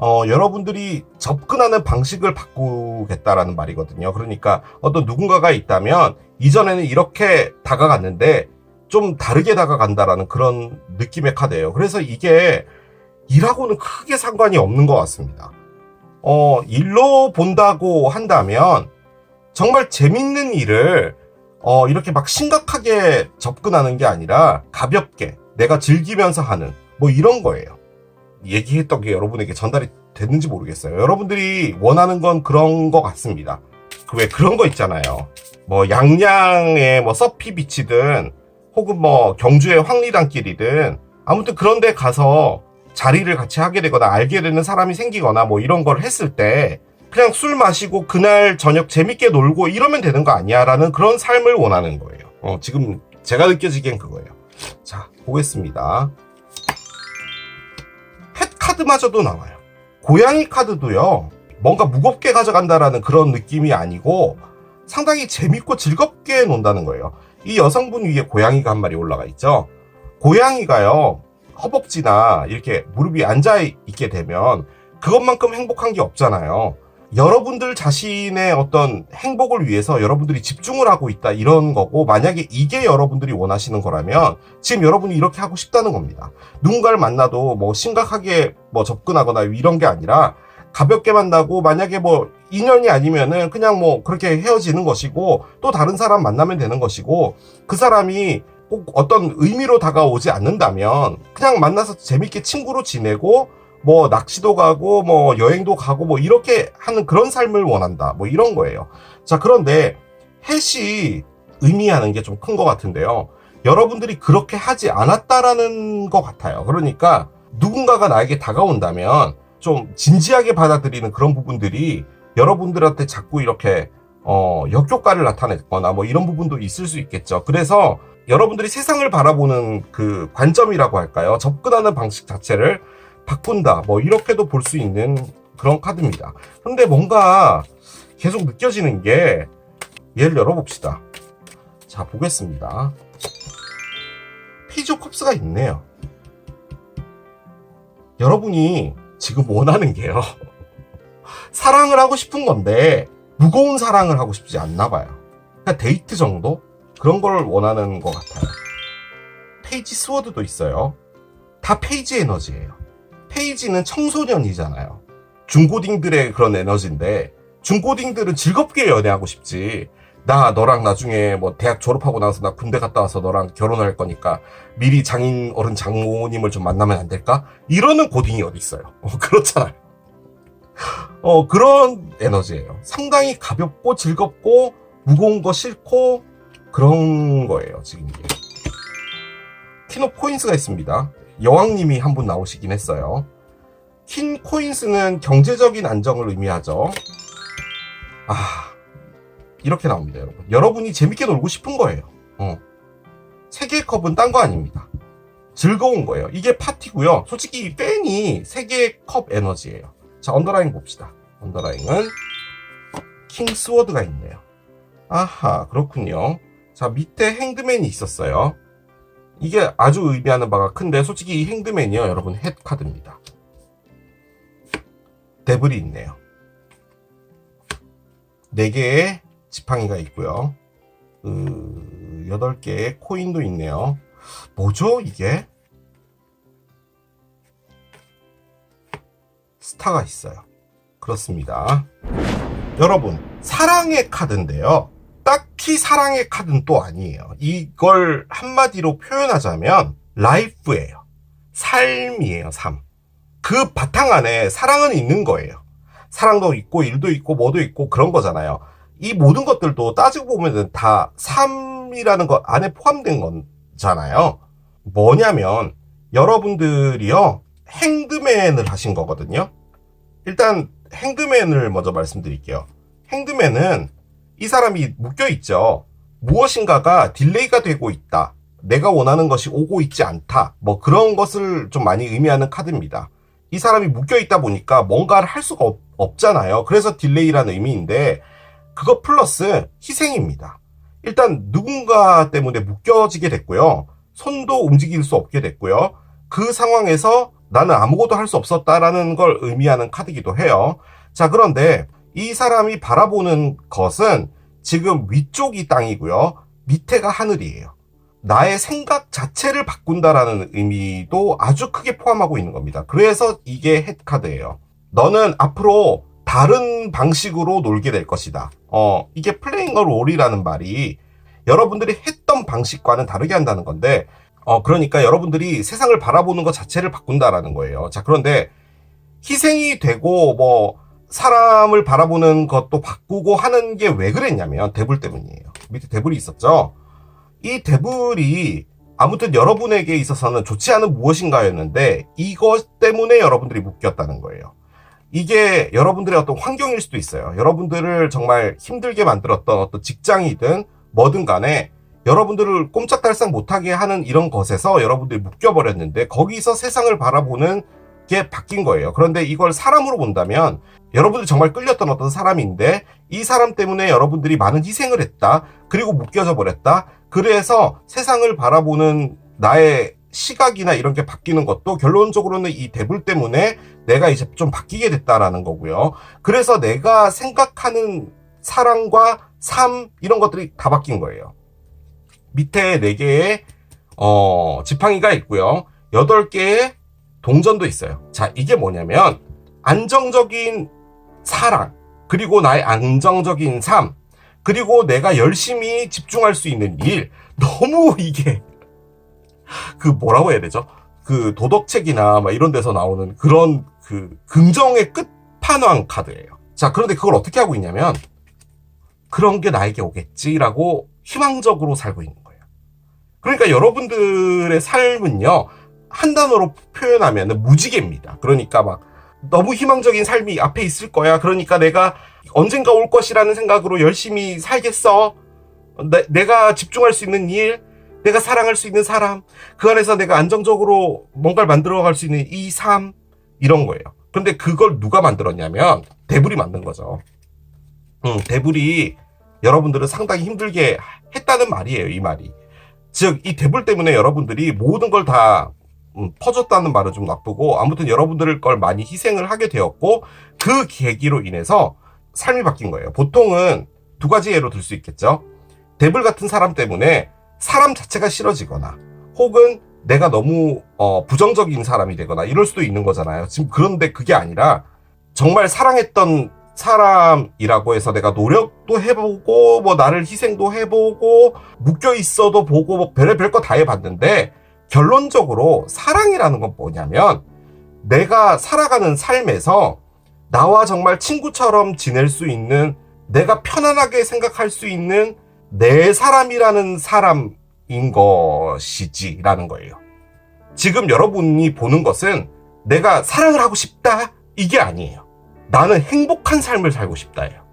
여러분들이 접근하는 방식을 바꾸겠다라는 말이거든요. 그러니까 어떤 누군가가 있다면 이전에는 이렇게 다가갔는데 좀 다르게 다가간다라는 그런 느낌의 카드예요. 그래서 이게 일하고는 크게 상관이 없는 것 같습니다. 일로 본다고 한다면 정말 재밌는 일을 이렇게 막 심각하게 접근하는 게 아니라 가볍게 내가 즐기면서 하는 뭐 이런 거예요. 얘기했던 게 여러분에게 전달이 됐는지 모르겠어요. 여러분들이 원하는 건 그런 것 같습니다. 왜 그런 거 있잖아요. 뭐 양양의 뭐 서피 비치든 혹은 뭐 경주의 황리단길이든 아무튼 그런 데 가서 자리를 같이 하게 되거나 알게 되는 사람이 생기거나 뭐 이런 걸 했을 때 그냥 술 마시고 그날 저녁 재밌게 놀고 이러면 되는 거 아니야 라는 그런 삶을 원하는 거예요. 지금 제가 느껴지기엔 그거예요. 자, 보겠습니다. 햇 카드마저도 나와요. 고양이 카드도요, 뭔가 무겁게 가져간다라는 그런 느낌이 아니고 상당히 재밌고 즐겁게 논다는 거예요. 이 여성분 위에 고양이가 한 마리 올라가 있죠. 고양이가요, 허벅지나 이렇게 무릎이 앉아 있게 되면 그것만큼 행복한 게 없잖아요. 여러분들 자신의 어떤 행복을 위해서 여러분들이 집중을 하고 있다 이런 거고, 만약에 이게 여러분들이 원하시는 거라면 지금 여러분이 이렇게 하고 싶다는 겁니다. 누군가를 만나도 뭐 심각하게 뭐 접근하거나 이런 게 아니라 가볍게 만나고, 만약에 뭐 인연이 아니면은 그냥 뭐 그렇게 헤어지는 것이고 또 다른 사람 만나면 되는 것이고, 그 사람이 꼭 어떤 의미로 다가오지 않는다면 그냥 만나서 재밌게 친구로 지내고 뭐 낚시도 가고 뭐 여행도 가고 뭐 이렇게 하는 그런 삶을 원한다 뭐 이런 거예요. 자, 그런데 햇이 의미하는 게 좀 큰 것 같은데요. 여러분들이 그렇게 하지 않았다라는 것 같아요. 그러니까 누군가가 나에게 다가온다면 좀 진지하게 받아들이는 그런 부분들이 여러분들한테 자꾸 이렇게 역효과를 나타내거나 뭐 이런 부분도 있을 수 있겠죠. 그래서 여러분들이 세상을 바라보는 그 관점이라고 할까요? 접근하는 방식 자체를 바꾼다. 뭐 이렇게도 볼 수 있는 그런 카드입니다. 근데 뭔가 계속 느껴지는 게 얘를 열어봅시다. 자, 보겠습니다. 페이지 오브 컵스가 있네요. 여러분이 지금 원하는 게요. 사랑을 하고 싶은 건데 무거운 사랑을 하고 싶지 않나 봐요. 그냥 데이트 정도? 그런 걸 원하는 것 같아요. 페이지 스워드도 있어요. 다 페이지 에너지예요. 페이지는 청소년이잖아요. 중고딩들의 그런 에너지인데 중고딩들은 즐겁게 연애하고 싶지. 나 너랑 나중에 뭐 대학 졸업하고 나서 나 군대 갔다 와서 너랑 결혼할 거니까 미리 장인 어른 장모님을 좀 만나면 안 될까? 이러는 고딩이 어디 있어요. 그렇잖아요. 그런 에너지예요. 상당히 가볍고 즐겁고 무거운 거 싫고 그런 거예요. 지금 이게. 퀸 오브 코인스가 있습니다. 여왕님이 한 분 나오시긴 했어요. 퀸 코인스는 경제적인 안정을 의미하죠. 이렇게 나옵니다, 여러분. 여러분이 재밌게 놀고 싶은 거예요. 세계의 컵은 딴 거 아닙니다. 즐거운 거예요. 이게 파티고요. 솔직히 이 팬이 세계의 컵 에너지예요. 자, 언더라인 봅시다. 언더라인은 킹 스워드가 있네요. 아하, 그렇군요. 자, 밑에 행드맨이 있었어요. 이게 아주 의미하는 바가 큰데 솔직히 이 행드맨이요, 여러분 헷 카드입니다. 데블이 있네요. 4개의 지팡이가 있고요. 8개의 코인도 있네요. 뭐죠 이게? 스타가 있어요. 그렇습니다. 여러분, 사랑의 카드인데요. 딱히 사랑의 카드는 또 아니에요. 이걸 한마디로 표현하자면 라이프예요. 삶이에요, 삶. 그 바탕 안에 사랑은 있는 거예요. 사랑도 있고 일도 있고 뭐도 있고 그런 거잖아요. 이 모든 것들도 따지고 보면 다 삶이라는 것 안에 포함된 거잖아요. 뭐냐면 여러분들이요, 행드맨을 하신 거거든요. 일단 행드맨을 먼저 말씀드릴게요. 행드맨은 이 사람이 묶여있죠. 무엇인가가 딜레이가 되고 있다. 내가 원하는 것이 오고 있지 않다. 뭐 그런 것을 좀 많이 의미하는 카드입니다. 이 사람이 묶여있다 보니까 뭔가를 할 수가 없잖아요. 그래서 딜레이라는 의미인데 그거 플러스 희생입니다. 일단 누군가 때문에 묶여지게 됐고요. 손도 움직일 수 없게 됐고요. 그 상황에서 나는 아무것도 할 수 없었다라는 걸 의미하는 카드이기도 해요. 자, 그런데 이 사람이 바라보는 것은 지금 위쪽이 땅이고요. 밑에가 하늘이에요. 나의 생각 자체를 바꾼다라는 의미도 아주 크게 포함하고 있는 겁니다. 그래서 이게 헷 카드예요. 너는 앞으로 다른 방식으로 놀게 될 것이다. 이게 플레잉 어 롤이라는 말이 여러분들이 했던 방식과는 다르게 한다는 건데, 그러니까 여러분들이 세상을 바라보는 것 자체를 바꾼다라는 거예요. 자, 그런데 희생이 되고 뭐 사람을 바라보는 것도 바꾸고 하는 게 왜 그랬냐면 데블 때문이에요. 밑에 데블이 있었죠. 이 데블이 아무튼 여러분에게 있어서는 좋지 않은 무엇인가였는데 이것 때문에 여러분들이 묶였다는 거예요. 이게 여러분들의 어떤 환경일 수도 있어요. 여러분들을 정말 힘들게 만들었던 어떤 직장이든 뭐든 간에 여러분들을 꼼짝달싹 못하게 하는 이런 것에서 여러분들이 묶여버렸는데 거기서 세상을 바라보는 게 바뀐 거예요. 그런데 이걸 사람으로 본다면 여러분들이 정말 끌렸던 어떤 사람인데 이 사람 때문에 여러분들이 많은 희생을 했다. 그리고 묶여져 버렸다. 그래서 세상을 바라보는 나의 시각이나 이런 게 바뀌는 것도 결론적으로는 이 데블 때문에 내가 이제 좀 바뀌게 됐다라는 거고요. 그래서 내가 생각하는 사랑과 삶 이런 것들이 다 바뀐 거예요. 밑에 4개의 지팡이가 있고요. 8개의 동전도 있어요. 자, 이게 뭐냐면 안정적인 사랑, 그리고 나의 안정적인 삶, 그리고 내가 열심히 집중할 수 있는 일. 너무 이게 그 뭐라고 해야 되죠? 그 도덕책이나 막 이런 데서 나오는 그런 그 긍정의 끝판왕 카드예요. 자, 그런데 그걸 어떻게 하고 있냐면 그런 게 나에게 오겠지라고 희망적으로 살고 있는 거예요. 그러니까 여러분들의 삶은요, 한 단어로 표현하면 무지개입니다. 그러니까 막 너무 희망적인 삶이 앞에 있을 거야. 그러니까 내가 언젠가 올 것이라는 생각으로 열심히 살겠어. 내가 집중할 수 있는 일, 내가 사랑할 수 있는 사람, 그 안에서 내가 안정적으로 뭔가를 만들어갈 수 있는 이 삶, 이런 거예요. 근데 그걸 누가 만들었냐면 대불이 만든 거죠. 대불이 여러분들을 상당히 힘들게 했다는 말이에요, 이 말이. 즉, 이 대불 때문에 여러분들이 모든 걸 다 퍼줬다는 말은 좀 나쁘고, 아무튼 여러분들 걸 많이 희생을 하게 되었고, 그 계기로 인해서 삶이 바뀐 거예요. 보통은 두 가지 예로 들 수 있겠죠. 대불 같은 사람 때문에 사람 자체가 싫어지거나, 혹은 내가 너무 부정적인 사람이 되거나 이럴 수도 있는 거잖아요. 지금 그런데 그게 아니라 정말 사랑했던 사람이라고 해서 내가 노력도 해보고 뭐 나를 희생도 해보고 묶여 있어도 보고 뭐 별의별 거 다 해봤는데, 결론적으로 사랑이라는 건 뭐냐면 내가 살아가는 삶에서 나와 정말 친구처럼 지낼 수 있는, 내가 편안하게 생각할 수 있는 내 사람이라는 사람인 것이지라는 거예요. 지금 여러분이 보는 것은 내가 사랑을 하고 싶다, 이게 아니에요. 나는 행복한 삶을 살고 싶다예요.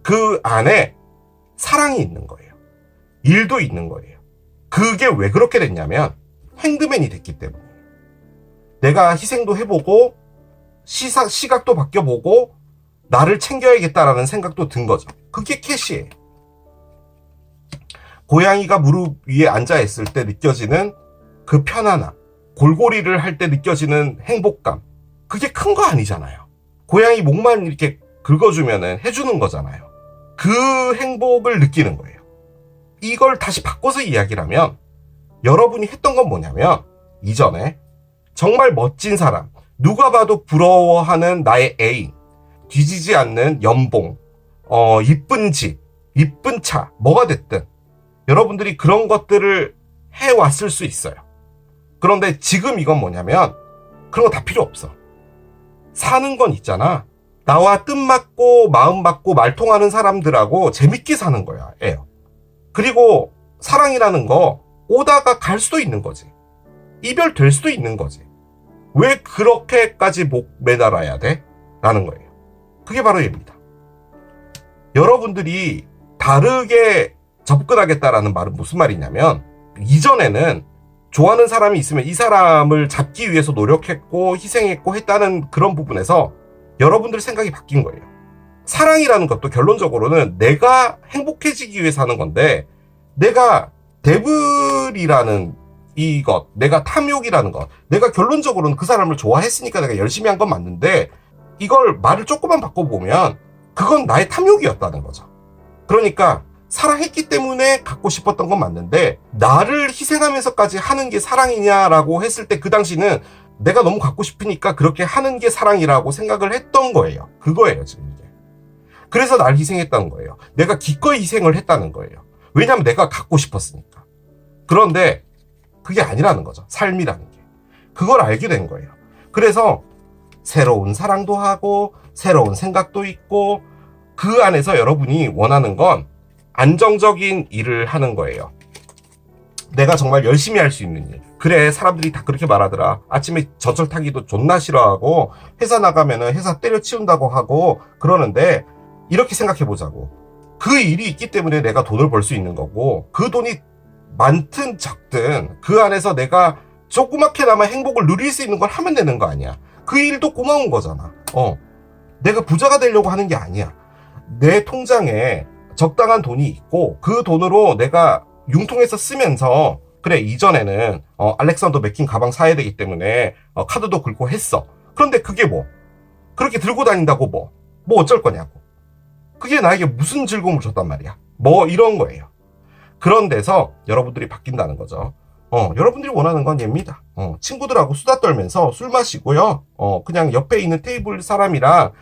그 안에 사랑이 있는 거예요. 일도 있는 거예요. 그게 왜 그렇게 됐냐면 핸드맨이 됐기 때문에. 내가 희생도 해보고 시각도 바뀌어보고 나를 챙겨야겠다라는 생각도 든 거죠. 그게 캐시예요. 고양이가 무릎 위에 앉아있을 때 느껴지는 그 편안함, 골고리를 할 때 느껴지는 행복감, 그게 큰 거 아니잖아요. 고양이 목만 이렇게 긁어주면 해주는 거잖아요. 그 행복을 느끼는 거예요. 이걸 다시 바꿔서 이야기를 하면 여러분이 했던 건 뭐냐면, 이전에 정말 멋진 사람, 누가 봐도 부러워하는 나의 애인, 뒤지지 않는 연봉, 이쁜 집, 이쁜 차, 뭐가 됐든 여러분들이 그런 것들을 해왔을 수 있어요. 그런데 지금 이건 뭐냐면 그런 거 다 필요 없어. 사는 건 있잖아. 나와 뜻맞고 마음 맞고 말통하는 사람들하고 재밌게 사는 거야. 그리고 사랑이라는 거 오다가 갈 수도 있는 거지. 이별될 수도 있는 거지. 왜 그렇게까지 목 매달아야 돼? 라는 거예요. 그게 바로 얘입니다. 여러분들이 다르게 접근하겠다라는 말은 무슨 말이냐면, 이전에는 좋아하는 사람이 있으면 이 사람을 잡기 위해서 노력했고 희생했고 했다는 그런 부분에서 여러분들 생각이 바뀐 거예요. 사랑이라는 것도 결론적으로는 내가 행복해지기 위해서 하는 건데, 내가 데블이라는 이것, 내가 탐욕이라는 것, 내가 결론적으로는 그 사람을 좋아했으니까 내가 열심히 한 건 맞는데, 이걸 말을 조금만 바꿔보면 그건 나의 탐욕이었다는 거죠. 그러니까 사랑했기 때문에 갖고 싶었던 건 맞는데, 나를 희생하면서까지 하는 게 사랑이냐라고 했을 때 그 당시는 내가 너무 갖고 싶으니까 그렇게 하는 게 사랑이라고 생각을 했던 거예요. 그거예요, 지금 이게. 그래서 날 희생했다는 거예요. 내가 기꺼이 희생을 했다는 거예요. 왜냐하면 내가 갖고 싶었으니까. 그런데 그게 아니라는 거죠. 삶이라는 게. 그걸 알게 된 거예요. 그래서 새로운 사랑도 하고 새로운 생각도 있고, 그 안에서 여러분이 원하는 건 안정적인 일을 하는 거예요. 내가 정말 열심히 할 수 있는 일. 그래, 사람들이 다 그렇게 말하더라. 아침에 전철 타기도 존나 싫어하고 회사 나가면은 회사 때려치운다고 하고 그러는데, 이렇게 생각해보자고. 그 일이 있기 때문에 내가 돈을 벌 수 있는 거고, 그 돈이 많든 적든 그 안에서 내가 조그맣게나마 행복을 누릴 수 있는 걸 하면 되는 거 아니야. 그 일도 고마운 거잖아. 내가 부자가 되려고 하는 게 아니야. 내 통장에 적당한 돈이 있고 그 돈으로 내가 융통해서 쓰면서, 그래, 이전에는 알렉산더 맥퀸 가방 사야 되기 때문에 카드도 긁고 했어. 그런데 그게 뭐 그렇게 들고 다닌다고 뭐 어쩔 거냐고. 그게 나에게 무슨 즐거움을 줬단 말이야. 뭐 이런 거예요. 그런 데서 여러분들이 바뀐다는 거죠. 여러분들이 원하는 건 얘입니다. 친구들하고 수다 떨면서 술 마시고요. 그냥 옆에 있는 테이블 사람이랑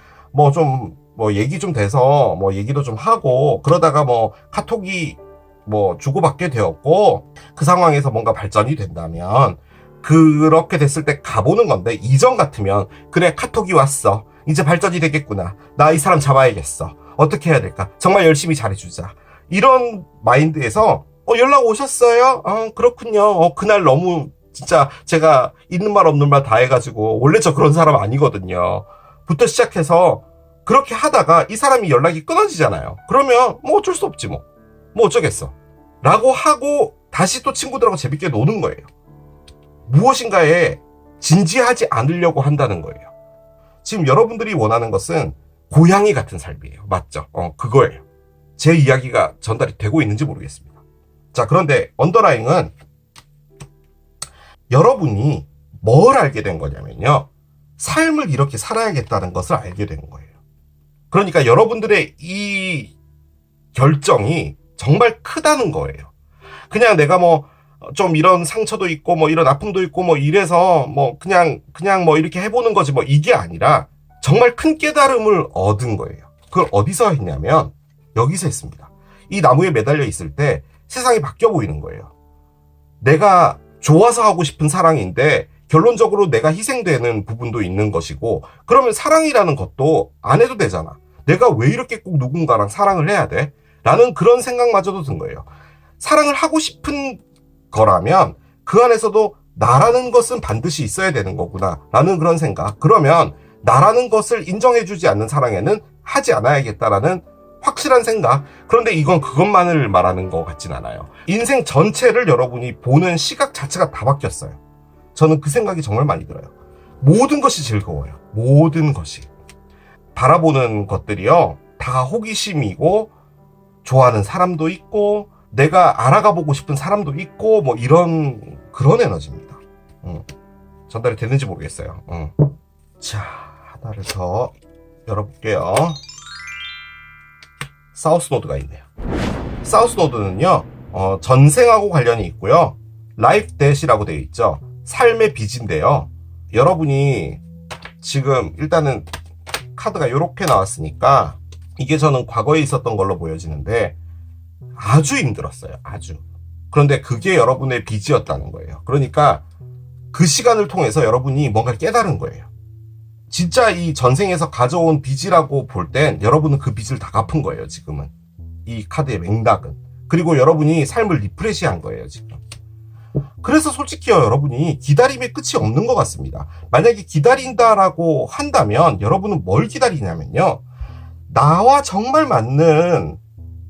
얘기 좀 돼서 얘기도 좀 하고, 그러다가 카톡이 주고받게 되었고, 그 상황에서 뭔가 발전이 된다면 그렇게 됐을 때 가보는 건데, 이전 같으면 그래, 카톡이 왔어, 이제 발전이 되겠구나, 나 이 사람 잡아야겠어, 어떻게 해야 될까? 정말 열심히 잘해주자. 이런 마인드에서 연락 오셨어요? 그렇군요. 그날 너무 진짜 제가 있는 말 없는 말 다 해가지고 원래 저 그런 사람 아니거든요. 부터 시작해서 그렇게 하다가 이 사람이 연락이 끊어지잖아요. 그러면 뭐 어쩔 수 없지 뭐 어쩌겠어 라고 하고 다시 또 친구들하고 재밌게 노는 거예요. 무엇인가에 진지하지 않으려고 한다는 거예요. 지금 여러분들이 원하는 것은 고양이 같은 삶이에요. 맞죠? 그거예요. 제 이야기가 전달이 되고 있는지 모르겠습니다. 자, 그런데 언더라인은 여러분이 뭘 알게 된 거냐면요. 삶을 이렇게 살아야겠다는 것을 알게 된 거예요. 그러니까 여러분들의 이 결정이 정말 크다는 거예요. 그냥 내가 좀 이런 상처도 있고 이런 아픔도 있고 이래서 그냥 이렇게 해보는 거지 이게 아니라 정말 큰 깨달음을 얻은 거예요. 그걸 어디서 했냐면 여기서 했습니다. 이 나무에 매달려 있을 때 세상이 바뀌어 보이는 거예요. 내가 좋아서 하고 싶은 사랑인데 결론적으로 내가 희생되는 부분도 있는 것이고, 그러면 사랑이라는 것도 안 해도 되잖아. 내가 왜 이렇게 꼭 누군가랑 사랑을 해야 돼? 라는 그런 생각마저도 든 거예요. 사랑을 하고 싶은 거라면 그 안에서도 나라는 것은 반드시 있어야 되는 거구나 라는 그런 생각. 그러면 나라는 것을 인정해주지 않는 사랑에는 하지 않아야겠다라는 확실한 생각. 그런데 이건 그것만을 말하는 것 같진 않아요. 인생 전체를 여러분이 보는 시각 자체가 다 바뀌었어요. 저는 그 생각이 정말 많이 들어요. 모든 것이 즐거워요. 모든 것이. 바라보는 것들이요, 다 호기심이고 좋아하는 사람도 있고 내가 알아가 보고 싶은 사람도 있고 이런 그런 에너지입니다. 전달이 되는지 모르겠어요. 자, 하나를 더 열어볼게요. 사우스 노드가 있네요. 사우스 노드는요, 전생하고 관련이 있고요. 라이프 댓이라고 되어 있죠. 삶의 빚인데요. 여러분이 지금 일단은 카드가 이렇게 나왔으니까 이게 저는 과거에 있었던 걸로 보여지는데 아주 힘들었어요. 아주. 그런데 그게 여러분의 빚이었다는 거예요. 그러니까 그 시간을 통해서 여러분이 뭔가를 깨달은 거예요. 진짜 이 전생에서 가져온 빚이라고 볼 땐 여러분은 그 빚을 다 갚은 거예요. 지금은. 이 카드의 맥락은. 그리고 여러분이 삶을 리프레시한 거예요. 지금. 그래서 솔직히요, 여러분이 기다림의 끝이 없는 것 같습니다. 만약에 기다린다라고 한다면 여러분은 뭘 기다리냐면요, 나와 정말 맞는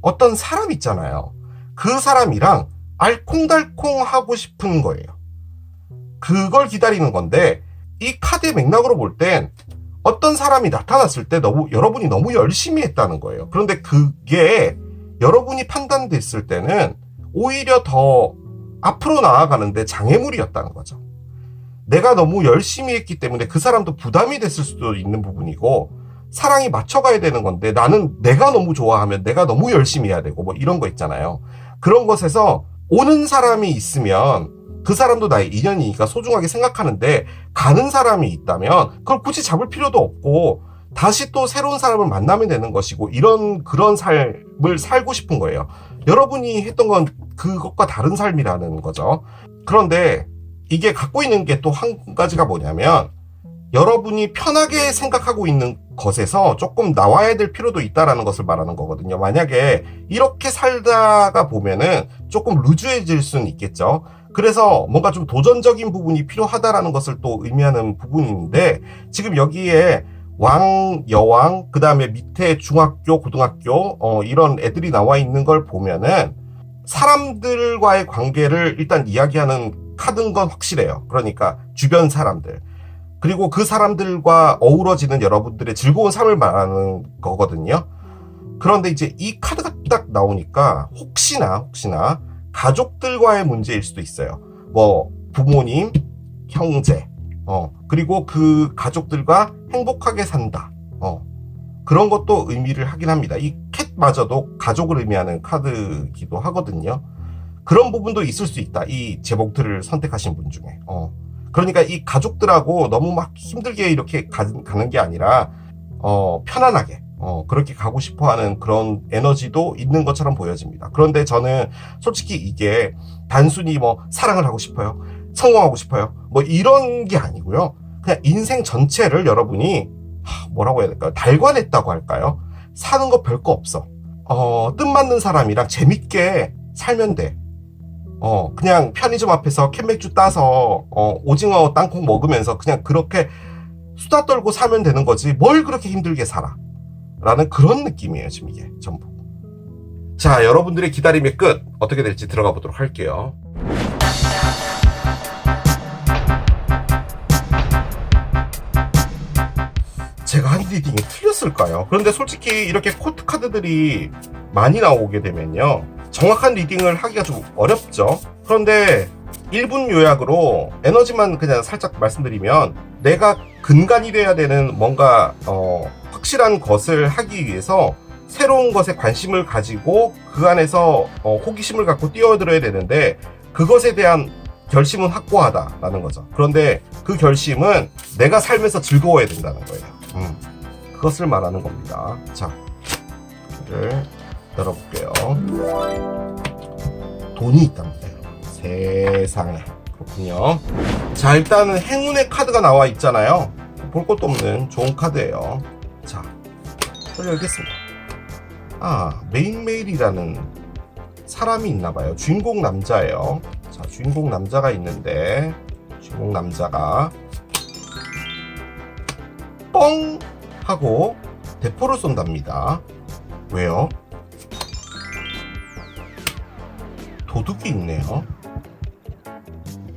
어떤 사람 있잖아요. 그 사람이랑 알콩달콩 하고 싶은 거예요. 그걸 기다리는 건데, 이 카드의 맥락으로 볼 땐 어떤 사람이 나타났을 때 여러분이 너무 열심히 했다는 거예요. 그런데 그게 여러분이 판단됐을 때는 오히려 더 앞으로 나아가는데 장애물이었다는 거죠. 내가 너무 열심히 했기 때문에 그 사람도 부담이 됐을 수도 있는 부분이고, 사랑이 맞춰가야 되는 건데 나는 내가 너무 좋아하면 내가 너무 열심히 해야 되고 이런 거 있잖아요. 그런 것에서 오는 사람이 있으면 그 사람도 나의 인연이니까 소중하게 생각하는데, 가는 사람이 있다면 그걸 굳이 잡을 필요도 없고 다시 또 새로운 사람을 만나면 되는 것이고, 그런 삶을 살고 싶은 거예요. 여러분이 했던 건 그것과 다른 삶이라는 거죠. 그런데 이게 갖고 있는 게 또 한 가지가 뭐냐면, 여러분이 편하게 생각하고 있는 것에서 조금 나와야 될 필요도 있다라는 것을 말하는 거거든요. 만약에 이렇게 살다가 보면은 조금 루즈해질 수는 있겠죠. 그래서 뭔가 좀 도전적인 부분이 필요하다라는 것을 또 의미하는 부분인데, 지금 여기에 왕, 여왕, 그 다음에 밑에 중학교, 고등학교 이런 애들이 나와 있는 걸 보면은 사람들과의 관계를 일단 이야기하는 카드인 건 확실해요. 그러니까 주변 사람들, 그리고 그 사람들과 어우러지는 여러분들의 즐거운 삶을 말하는 거거든요. 그런데 이제 이 카드가 딱 나오니까 혹시나 가족들과의 문제일 수도 있어요. 부모님, 형제, 그리고 그 가족들과 행복하게 산다. 그런 것도 의미를 하긴 합니다. 이 캣마저도 가족을 의미하는 카드기도 하거든요. 그런 부분도 있을 수 있다. 이 제목들을 선택하신 분 중에. 그러니까 이 가족들하고 너무 막 힘들게 이렇게 가는 게 아니라 편안하게 그렇게 가고 싶어하는 그런 에너지도 있는 것처럼 보여집니다. 그런데 저는 솔직히 이게 단순히 사랑을 하고 싶어요, 성공하고 싶어요, 이런 게 아니고요. 그냥 인생 전체를 여러분이 뭐라고 해야 될까요? 달관했다고 할까요? 사는 거 별거 없어. 뜻맞는 사람이랑 재밌게 살면 돼. 그냥 편의점 앞에서 캔맥주 따서 오징어 땅콩 먹으면서 그냥 그렇게 수다 떨고 사면 되는 거지 뭘 그렇게 힘들게 살아 라는 그런 느낌이에요. 지금 이게 전부. 자, 여러분들의 기다림의 끝 어떻게 될지 들어가 보도록 할게요. 제가 한 리딩이 틀렸을까요? 그런데 솔직히 이렇게 코트 카드들이 많이 나오게 되면요, 정확한 리딩을 하기가 좀 어렵죠. 그런데 1분 요약으로 에너지만 그냥 살짝 말씀드리면, 내가 근간이 돼야 되는 뭔가 확실한 것을 하기 위해서 새로운 것에 관심을 가지고 그 안에서 호기심을 갖고 뛰어들어야 되는데, 그것에 대한 결심은 확고하다라는 거죠. 그런데 그 결심은 내가 살면서 즐거워야 된다는 거예요. 그것을 말하는 겁니다. 자, 이를 열어볼게요. 돈이 있답니다. 세상에. 그렇군요. 자, 일단은 행운의 카드가 나와 있잖아요. 볼 것도 없는 좋은 카드예요. 자, 열겠습니다. 메인메일이라는 사람이 있나봐요. 주인공 남자예요. 자, 주인공 남자가 있는데, 주인공 남자가 뻥! 하고 대포를 쏜답니다. 왜요? 도둑이 있네요.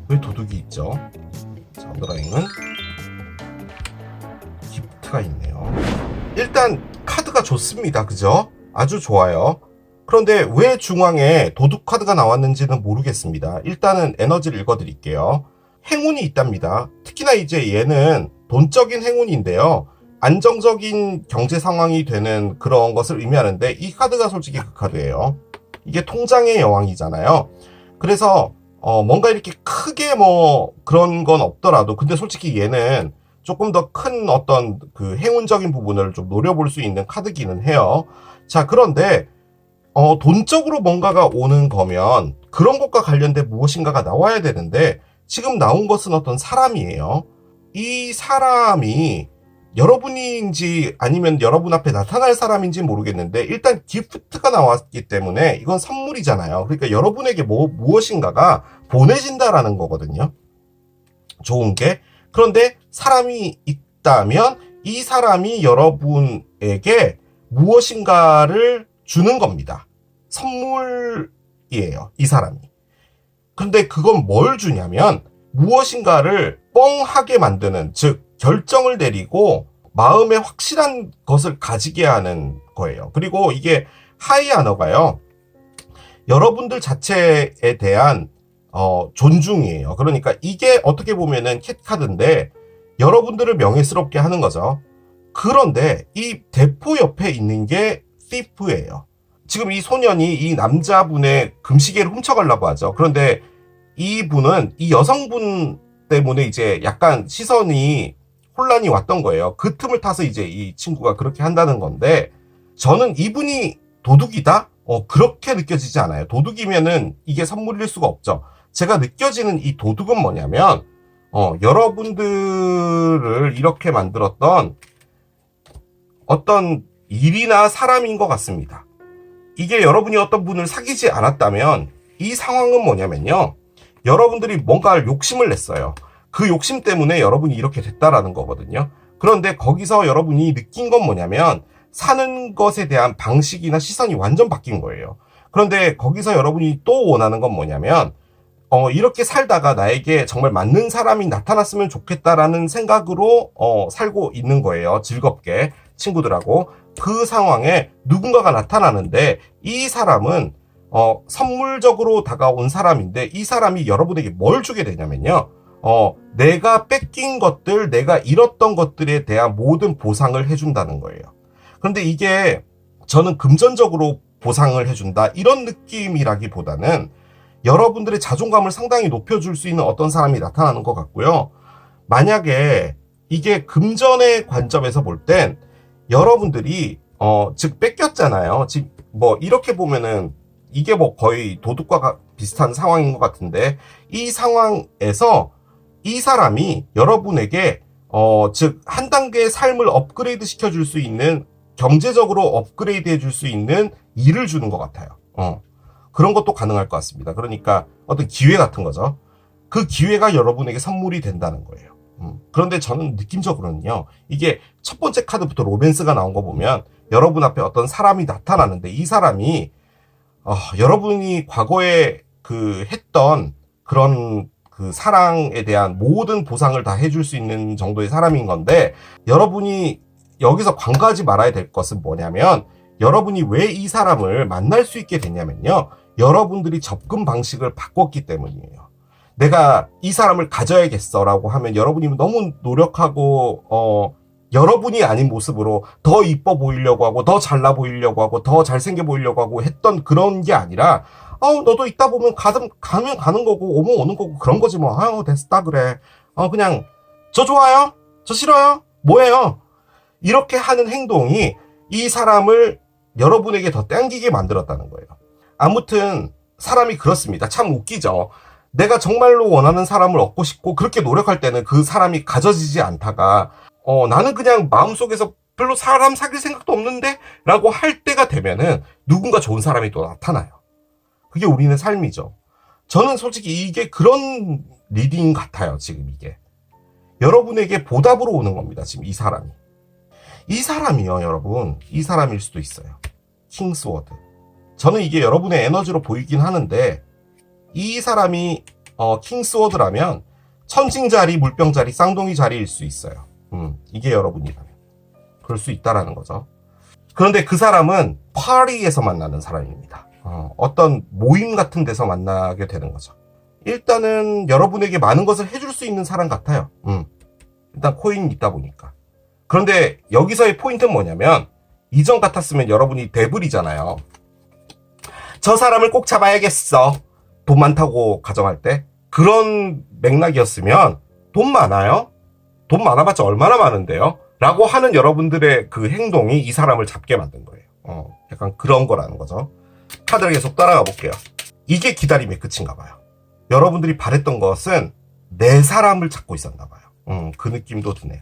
왜 도둑이 있죠? 자, 언더라인은 기프트가 있네요. 일단 카드가 좋습니다. 그죠? 아주 좋아요. 그런데 왜 중앙에 도둑 카드가 나왔는지는 모르겠습니다. 일단은 에너지를 읽어드릴게요. 행운이 있답니다. 특히나 이제 얘는 돈적인 행운인데요, 안정적인 경제 상황이 되는 그런 것을 의미하는데, 이 카드가 솔직히 그 카드예요. 이게 통장의 여왕이잖아요. 그래서 뭔가 이렇게 크게 뭐 그런 건 없더라도, 근데 솔직히 얘는 조금 더 큰 어떤 그 행운적인 부분을 좀 노려볼 수 있는 카드기는 해요. 자, 그런데 돈적으로 뭔가가 오는 거면 그런 것과 관련된 무엇인가가 나와야 되는데, 지금 나온 것은 어떤 사람이에요. 이 사람이 여러분인지 아니면 여러분 앞에 나타날 사람인지 모르겠는데, 일단 기프트가 나왔기 때문에 이건 선물이잖아요. 그러니까 여러분에게 무엇인가가 보내진다라는 거거든요. 좋은 게. 그런데 사람이 있다면 이 사람이 여러분에게 무엇인가를 주는 겁니다. 선물이에요, 이 사람이. 근데 그건 뭘 주냐면, 무엇인가를 뻥하게 만드는, 즉 결정을 내리고 마음에 확실한 것을 가지게 하는 거예요. 그리고 이게 하이아너가요, 여러분들 자체에 대한 존중이에요. 그러니까 이게 어떻게 보면은 캣카드인데 여러분들을 명예스럽게 하는 거죠. 그런데 이 대포 옆에 있는 게 thief예요. 지금 이 소년이 이 남자분의 금시계를 훔쳐가려고 하죠. 그런데 이분은 이 여성분 때문에 이제 약간 시선이 혼란이 왔던 거예요. 그 틈을 타서 이제 이 친구가 그렇게 한다는 건데, 저는 이분이 도둑이다? 그렇게 느껴지지 않아요. 도둑이면은 이게 선물일 수가 없죠. 제가 느껴지는 이 도둑은 뭐냐면, 여러분들을 이렇게 만들었던 어떤 일이나 사람인 것 같습니다. 이게 여러분이 어떤 분을 사귀지 않았다면 이 상황은 뭐냐면요, 여러분들이 뭔가 욕심을 냈어요. 그 욕심 때문에 여러분이 이렇게 됐다라는 거거든요. 그런데 거기서 여러분이 느낀 건 뭐냐면, 사는 것에 대한 방식이나 시선이 완전 바뀐 거예요. 그런데 거기서 여러분이 또 원하는 건 뭐냐면, 이렇게 살다가 나에게 정말 맞는 사람이 나타났으면 좋겠다라는 생각으로 살고 있는 거예요. 즐겁게 친구들하고. 그 상황에 누군가가 나타나는데, 이 사람은 선물적으로 다가온 사람인데, 이 사람이 여러분에게 뭘 주게 되냐면요, 내가 뺏긴 것들, 내가 잃었던 것들에 대한 모든 보상을 해준다는 거예요. 그런데 이게 저는 금전적으로 보상을 해준다, 이런 느낌이라기보다는 여러분들의 자존감을 상당히 높여줄 수 있는 어떤 사람이 나타나는 것 같고요. 만약에 이게 금전의 관점에서 볼 땐 여러분들이 즉 뺏겼잖아요. 즉 뭐 이렇게 보면은 이게 뭐 거의 도둑과 비슷한 상황인 것 같은데, 이 상황에서 이 사람이 여러분에게 즉 한 단계 삶을 업그레이드 시켜줄 수 있는 경제적으로 업그레이드 해줄 수 있는 일을 주는 것 같아요. 그런 것도 가능할 것 같습니다. 그러니까 어떤 기회 같은 거죠. 그 기회가 여러분에게 선물이 된다는 거예요. 그런데 저는 느낌적으로는요, 이게 첫 번째 카드부터 로맨스가 나온 거 보면 여러분 앞에 어떤 사람이 나타나는데 이 사람이 여러분이 과거에 했던 그런 그 사랑에 대한 모든 보상을 다 해줄 수 있는 정도의 사람인 건데, 여러분이 여기서 관가하지 말아야 될 것은 뭐냐면, 여러분이 왜 이 사람을 만날 수 있게 됐냐면요, 여러분들이 접근 방식을 바꿨기 때문이에요. 내가 이 사람을 가져야겠어 라고 하면 여러분이 너무 노력하고 여러분이 아닌 모습으로 더 이뻐 보이려고 하고 더 잘나 보이려고 하고 더 잘생겨 보이려고 하고 했던 그런 게 아니라, 너도 있다 보면 가면 가는 거고 오면 오는 거고 그런 거지 뭐. 됐다 그래. 그냥 저 좋아요? 저 싫어요? 뭐예요? 이렇게 하는 행동이 이 사람을 여러분에게 더 땡기게 만들었다는 거예요. 아무튼 사람이 그렇습니다. 참 웃기죠. 내가 정말로 원하는 사람을 얻고 싶고 그렇게 노력할 때는 그 사람이 가져지지 않다가 나는 그냥 마음속에서 별로 사람 사귈 생각도 없는데 라고 할 때가 되면은 누군가 좋은 사람이 또 나타나요. 그게 우리는 삶이죠. 저는 솔직히 이게 그런 리딩 같아요. 지금 이게 여러분에게 보답으로 오는 겁니다. 지금 이 사람이요 여러분, 이 사람일 수도 있어요. 킹스워드. 저는 이게 여러분의 에너지로 보이긴 하는데, 이 사람이 킹스워드라면 천칭자리, 물병자리, 쌍둥이 자리일 수 있어요. 이게 여러분이라면 그럴 수 있다라는 거죠. 그런데 그 사람은 파리에서 만나는 사람입니다. 어떤 모임 같은 데서 만나게 되는 거죠. 일단은 여러분에게 많은 것을 해줄 수 있는 사람 같아요. 일단 코인이 있다 보니까. 그런데 여기서의 포인트는 뭐냐면, 이전 같았으면 여러분이 데블이잖아요. 저 사람을 꼭 잡아야겠어. 돈 많다고 가정할 때 그런 맥락이었으면, 돈 많아요? 돈 많아봤자 얼마나 많은데요? 라고 하는 여러분들의 그 행동이 이 사람을 잡게 만든 거예요. 약간 그런 거라는 거죠. 카드를 계속 따라가 볼게요. 이게 기다림의 끝인가 봐요. 여러분들이 바랬던 것은 내 사람을 찾고 있었나 봐요. 그 느낌도 드네요.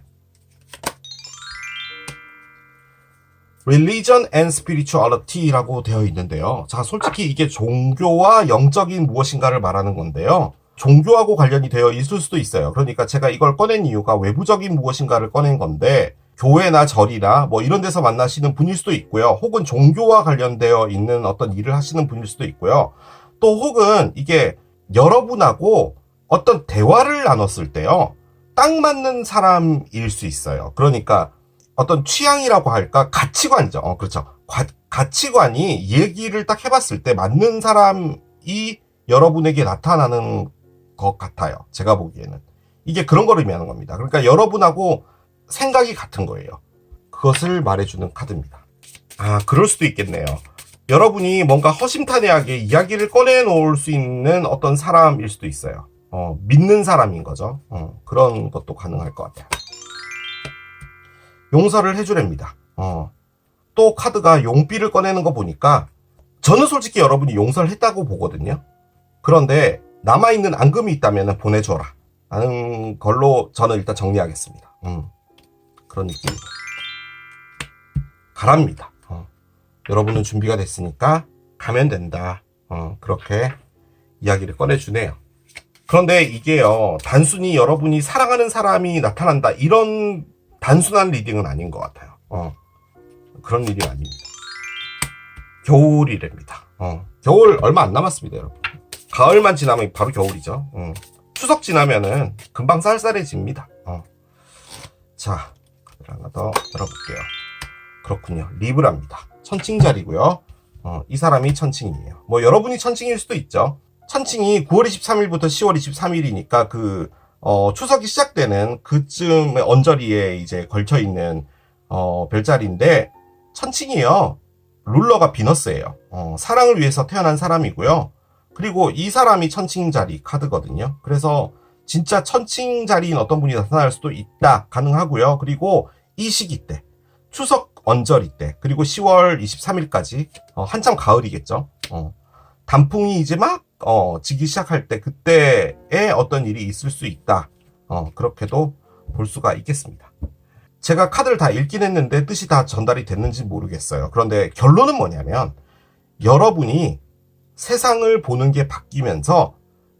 Religion and Spirituality라고 되어 있는데요. 자, 솔직히 이게 종교와 영적인 무엇인가를 말하는 건데요. 종교하고 관련이 되어 있을 수도 있어요. 그러니까 제가 이걸 꺼낸 이유가 외부적인 무엇인가를 꺼낸 건데, 교회나 절이나 뭐 이런 데서 만나시는 분일 수도 있고요. 혹은 종교와 관련되어 있는 어떤 일을 하시는 분일 수도 있고요. 또 혹은 이게 여러분하고 어떤 대화를 나눴을 때요, 딱 맞는 사람일 수 있어요. 그러니까 어떤 취향이라고 할까? 가치관이죠. 그렇죠. 가치관이 얘기를 딱 해봤을 때 맞는 사람이 여러분에게 나타나는 것 같아요. 제가 보기에는. 이게 그런 걸 의미하는 겁니다. 그러니까 여러분하고 생각이 같은 거예요. 그것을 말해주는 카드입니다. 그럴 수도 있겠네요. 여러분이 뭔가 허심탄회하게 이야기를 꺼내놓을 수 있는 어떤 사람일 수도 있어요. 믿는 사람인 거죠. 그런 것도 가능할 것 같아요. 용서를 해주랍니다. 또 카드가 용비를 꺼내는 거 보니까 저는 솔직히 여러분이 용서를 했다고 보거든요. 그런데 남아있는 앙금이 있다면 보내줘라 라는 걸로 저는 일단 정리하겠습니다. 그런 느낌입니다. 가랍니다. 여러분은 준비가 됐으니까 가면 된다. 그렇게 이야기를 꺼내주네요. 그런데 이게요, 단순히 여러분이 사랑하는 사람이 나타난다 이런 단순한 리딩은 아닌 것 같아요. 그런 리딩 아닙니다. 겨울이랍니다. 겨울 얼마 안 남았습니다, 여러분. 가을만 지나면 바로 겨울이죠. 추석 지나면은 금방 쌀쌀해집니다. 자, 카드를 하나 더 열어볼게요. 그렇군요. 리브라입니다. 천칭자리고요. 이 사람이 천칭이에요. 뭐 여러분이 천칭일 수도 있죠. 천칭이 9월 23일부터 10월 23일이니까 추석이 시작되는 그쯤의 언저리에 이제 걸쳐있는, 별자리인데, 천칭이요. 룰러가 비너스예요. 사랑을 위해서 태어난 사람이고요. 그리고 이 사람이 천칭자리 카드거든요. 그래서 진짜 천칭자리인 어떤 분이 나타날 수도 있다. 가능하고요. 그리고 이 시기 때, 추석 언저리 때, 그리고 10월 23일까지, 한참 가을이겠죠. 단풍이 이제 막 지기 시작할 때 그때에 어떤 일이 있을 수 있다. 그렇게도 볼 수가 있겠습니다. 제가 카드를 다 읽긴 했는데 뜻이 다 전달이 됐는지 모르겠어요. 그런데 결론은 뭐냐면 여러분이 세상을 보는 게 바뀌면서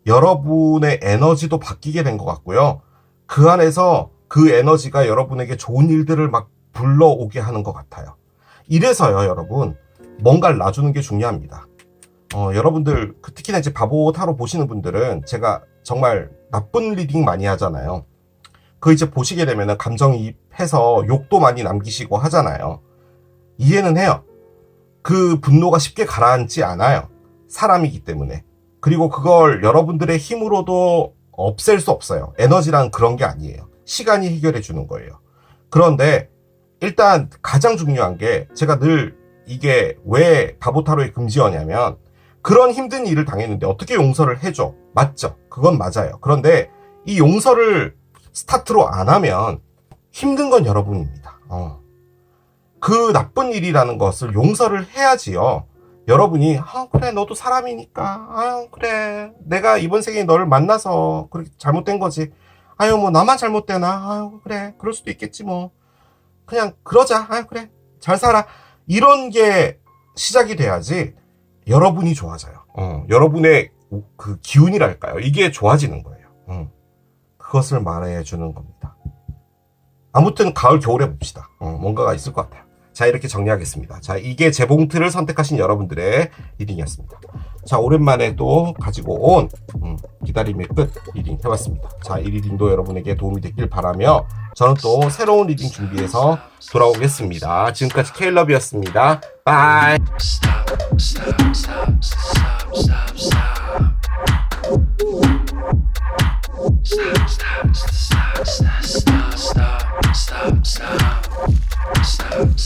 여러분의 에너지도 바뀌게 된 것 같고요. 그 안에서 그 에너지가 여러분에게 좋은 일들을 막 불러오게 하는 것 같아요. 이래서요, 여러분, 뭔가를 놔주는 게 중요합니다. 여러분들, 특히나 이제 바보 타로 보시는 분들은 제가 정말 나쁜 리딩 많이 하잖아요. 그 이제 보시게 되면 감정이입해서 욕도 많이 남기시고 하잖아요. 이해는 해요. 그 분노가 쉽게 가라앉지 않아요. 사람이기 때문에. 그리고 그걸 여러분들의 힘으로도 없앨 수 없어요. 에너지란 그런 게 아니에요. 시간이 해결해 주는 거예요. 그런데 일단 가장 중요한 게 제가 늘 이게 왜 바보타로의 금지어냐면 그런 힘든 일을 당했는데 어떻게 용서를 해줘. 맞죠? 그건 맞아요. 그런데 이 용서를 스타트로 안 하면 힘든 건 여러분입니다. 그 나쁜 일이라는 것을 용서를 해야지요. 여러분이 그래 너도 사람이니까 그래 내가 이번 생에 너를 만나서 그렇게 잘못된 거지. 뭐 나만 잘못되나. 그래 그럴 수도 있겠지 뭐. 그냥 그러자. 그래 잘 살아. 이런 게 시작이 돼야지 여러분이 좋아져요. 여러분의 그 기운이랄까요. 이게 좋아지는 거예요. 그것을 말해주는 겁니다. 아무튼 가을 겨울에 봅시다. 뭔가가 있을 것 같아요. 자, 이렇게 정리하겠습니다. 자, 이게 재봉틀을 선택하신 여러분들의 리딩이었습니다. 자, 오랜만에 또 가지고 온 기다림의 끝 리딩 해봤습니다. 자, 이 리딩도 여러분에게 도움이 됐길 바라며 저는 또 새로운 리딩 준비해서 돌아오겠습니다. 지금까지 케일럽이었습니다. 바이. Stop.